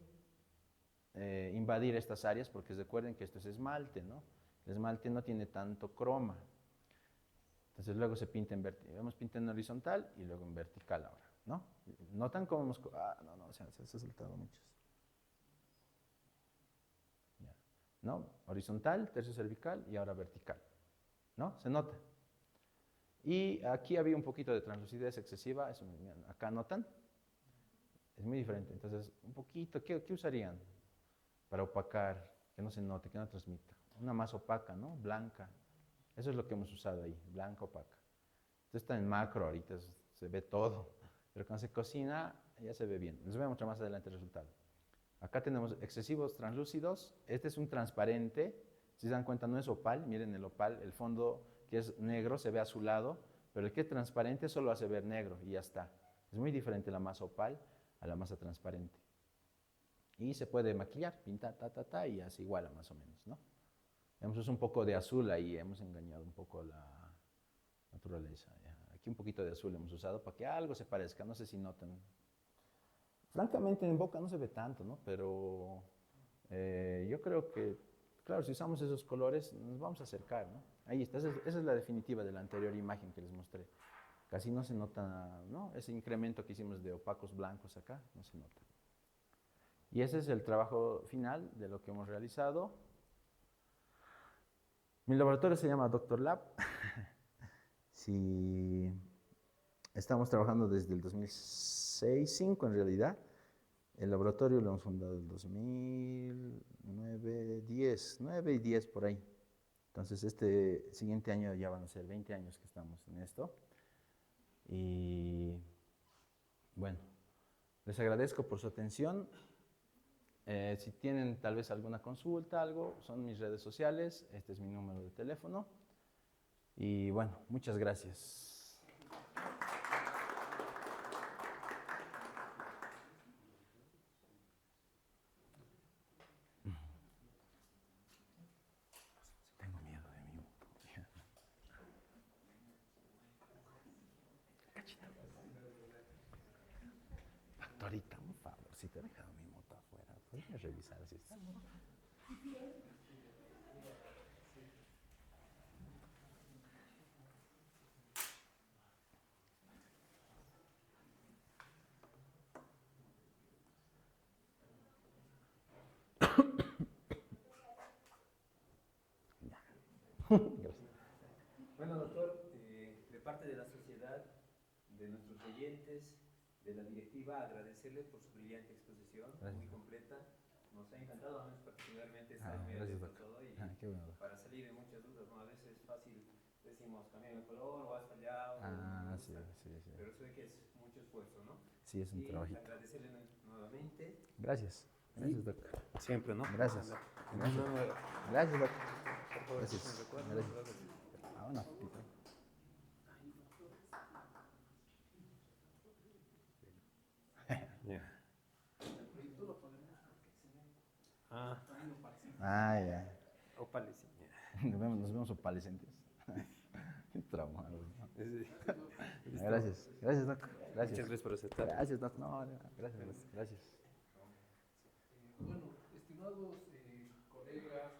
invadir estas áreas, porque recuerden que esto es esmalte, ¿no? El esmalte no tiene tanto croma. Entonces luego se pinta hemos pintado en horizontal y luego en vertical ahora, ¿no? ¿Notan cómo hemos... se ha saltado muchos. Ya. ¿No? Horizontal, tercio cervical y ahora vertical, ¿no? ¿Se nota? Y aquí había un poquito de translucidez excesiva, eso, acá notan. Es muy diferente, entonces un poquito, ¿qué usarían para opacar, que no se note, que no transmita? Una más opaca, ¿no? Blanca. Eso es lo que hemos usado ahí, blanca opaca. Esto está en macro ahorita, se ve todo, pero cuando se cocina ya se ve bien. Les voy a mostrar más adelante el resultado. Acá tenemos excesivos translúcidos, este es un transparente, si se dan cuenta no es opal, miren el opal, el fondo que es negro se ve azulado, pero el que es transparente solo hace ver negro y ya está. Es muy diferente la masa opal a la masa transparente. Y se puede maquillar, pintar, y hace igual más o menos, ¿no? Hemos usado un poco de azul ahí, hemos engañado un poco la naturaleza. Aquí un poquito de azul hemos usado para que algo se parezca, no sé si notan. Francamente en boca no se ve tanto, ¿no? Pero yo creo que, claro, si usamos esos colores nos vamos a acercar, ¿no? Ahí está, esa es la definitiva de la anterior imagen que les mostré. Casi no se nota, ¿no? Ese incremento que hicimos de opacos blancos acá, no se nota. Y ese es el trabajo final de lo que hemos realizado. Mi laboratorio se llama Doctor Lab. Sí, estamos trabajando desde el 2006-2005 en realidad. El laboratorio lo hemos fundado en el 2009-2010, 9 y 10 por ahí. Entonces este siguiente año ya van a ser 20 años que estamos en esto. Y bueno, les agradezco por su atención. Si tienen tal vez alguna consulta, algo, son mis redes sociales, este es mi número de teléfono. Y bueno, muchas gracias. Tengo miedo de mi moto. Cachita. Factorita, un favor, si te he dejado mi moto afuera, ¿podrías revisar si está? Gracias. Bueno, doctor, de parte de la sociedad, de nuestros oyentes, de la directiva, agradecerle por su brillante exposición, muy completa. Nos ha encantado, a mí particularmente, estar muy Gracias, atento a Doc. todo y Qué bueno. para salir de muchas dudas, ¿no? A veces es fácil, decimos, cambia el color o has fallado, Sí. pero eso de que es mucho esfuerzo, ¿no? Sí, es un Y trabajito. agradecerle nuevamente. Gracias. Gracias, Doc. Siempre, ¿no? Gracias. Gracias. Gracias, Doc. Por favor, Gracias. gracias. Una fotito. Yeah. Ya. Opales, sí. Nos vemos opalescentes. Qué traumados, ¿no? Sí. Gracias. Gracias, Doc. Gracias. Muchas gracias por aceptar. Gracias, Doc. No, gracias. Bueno, estimados colegas,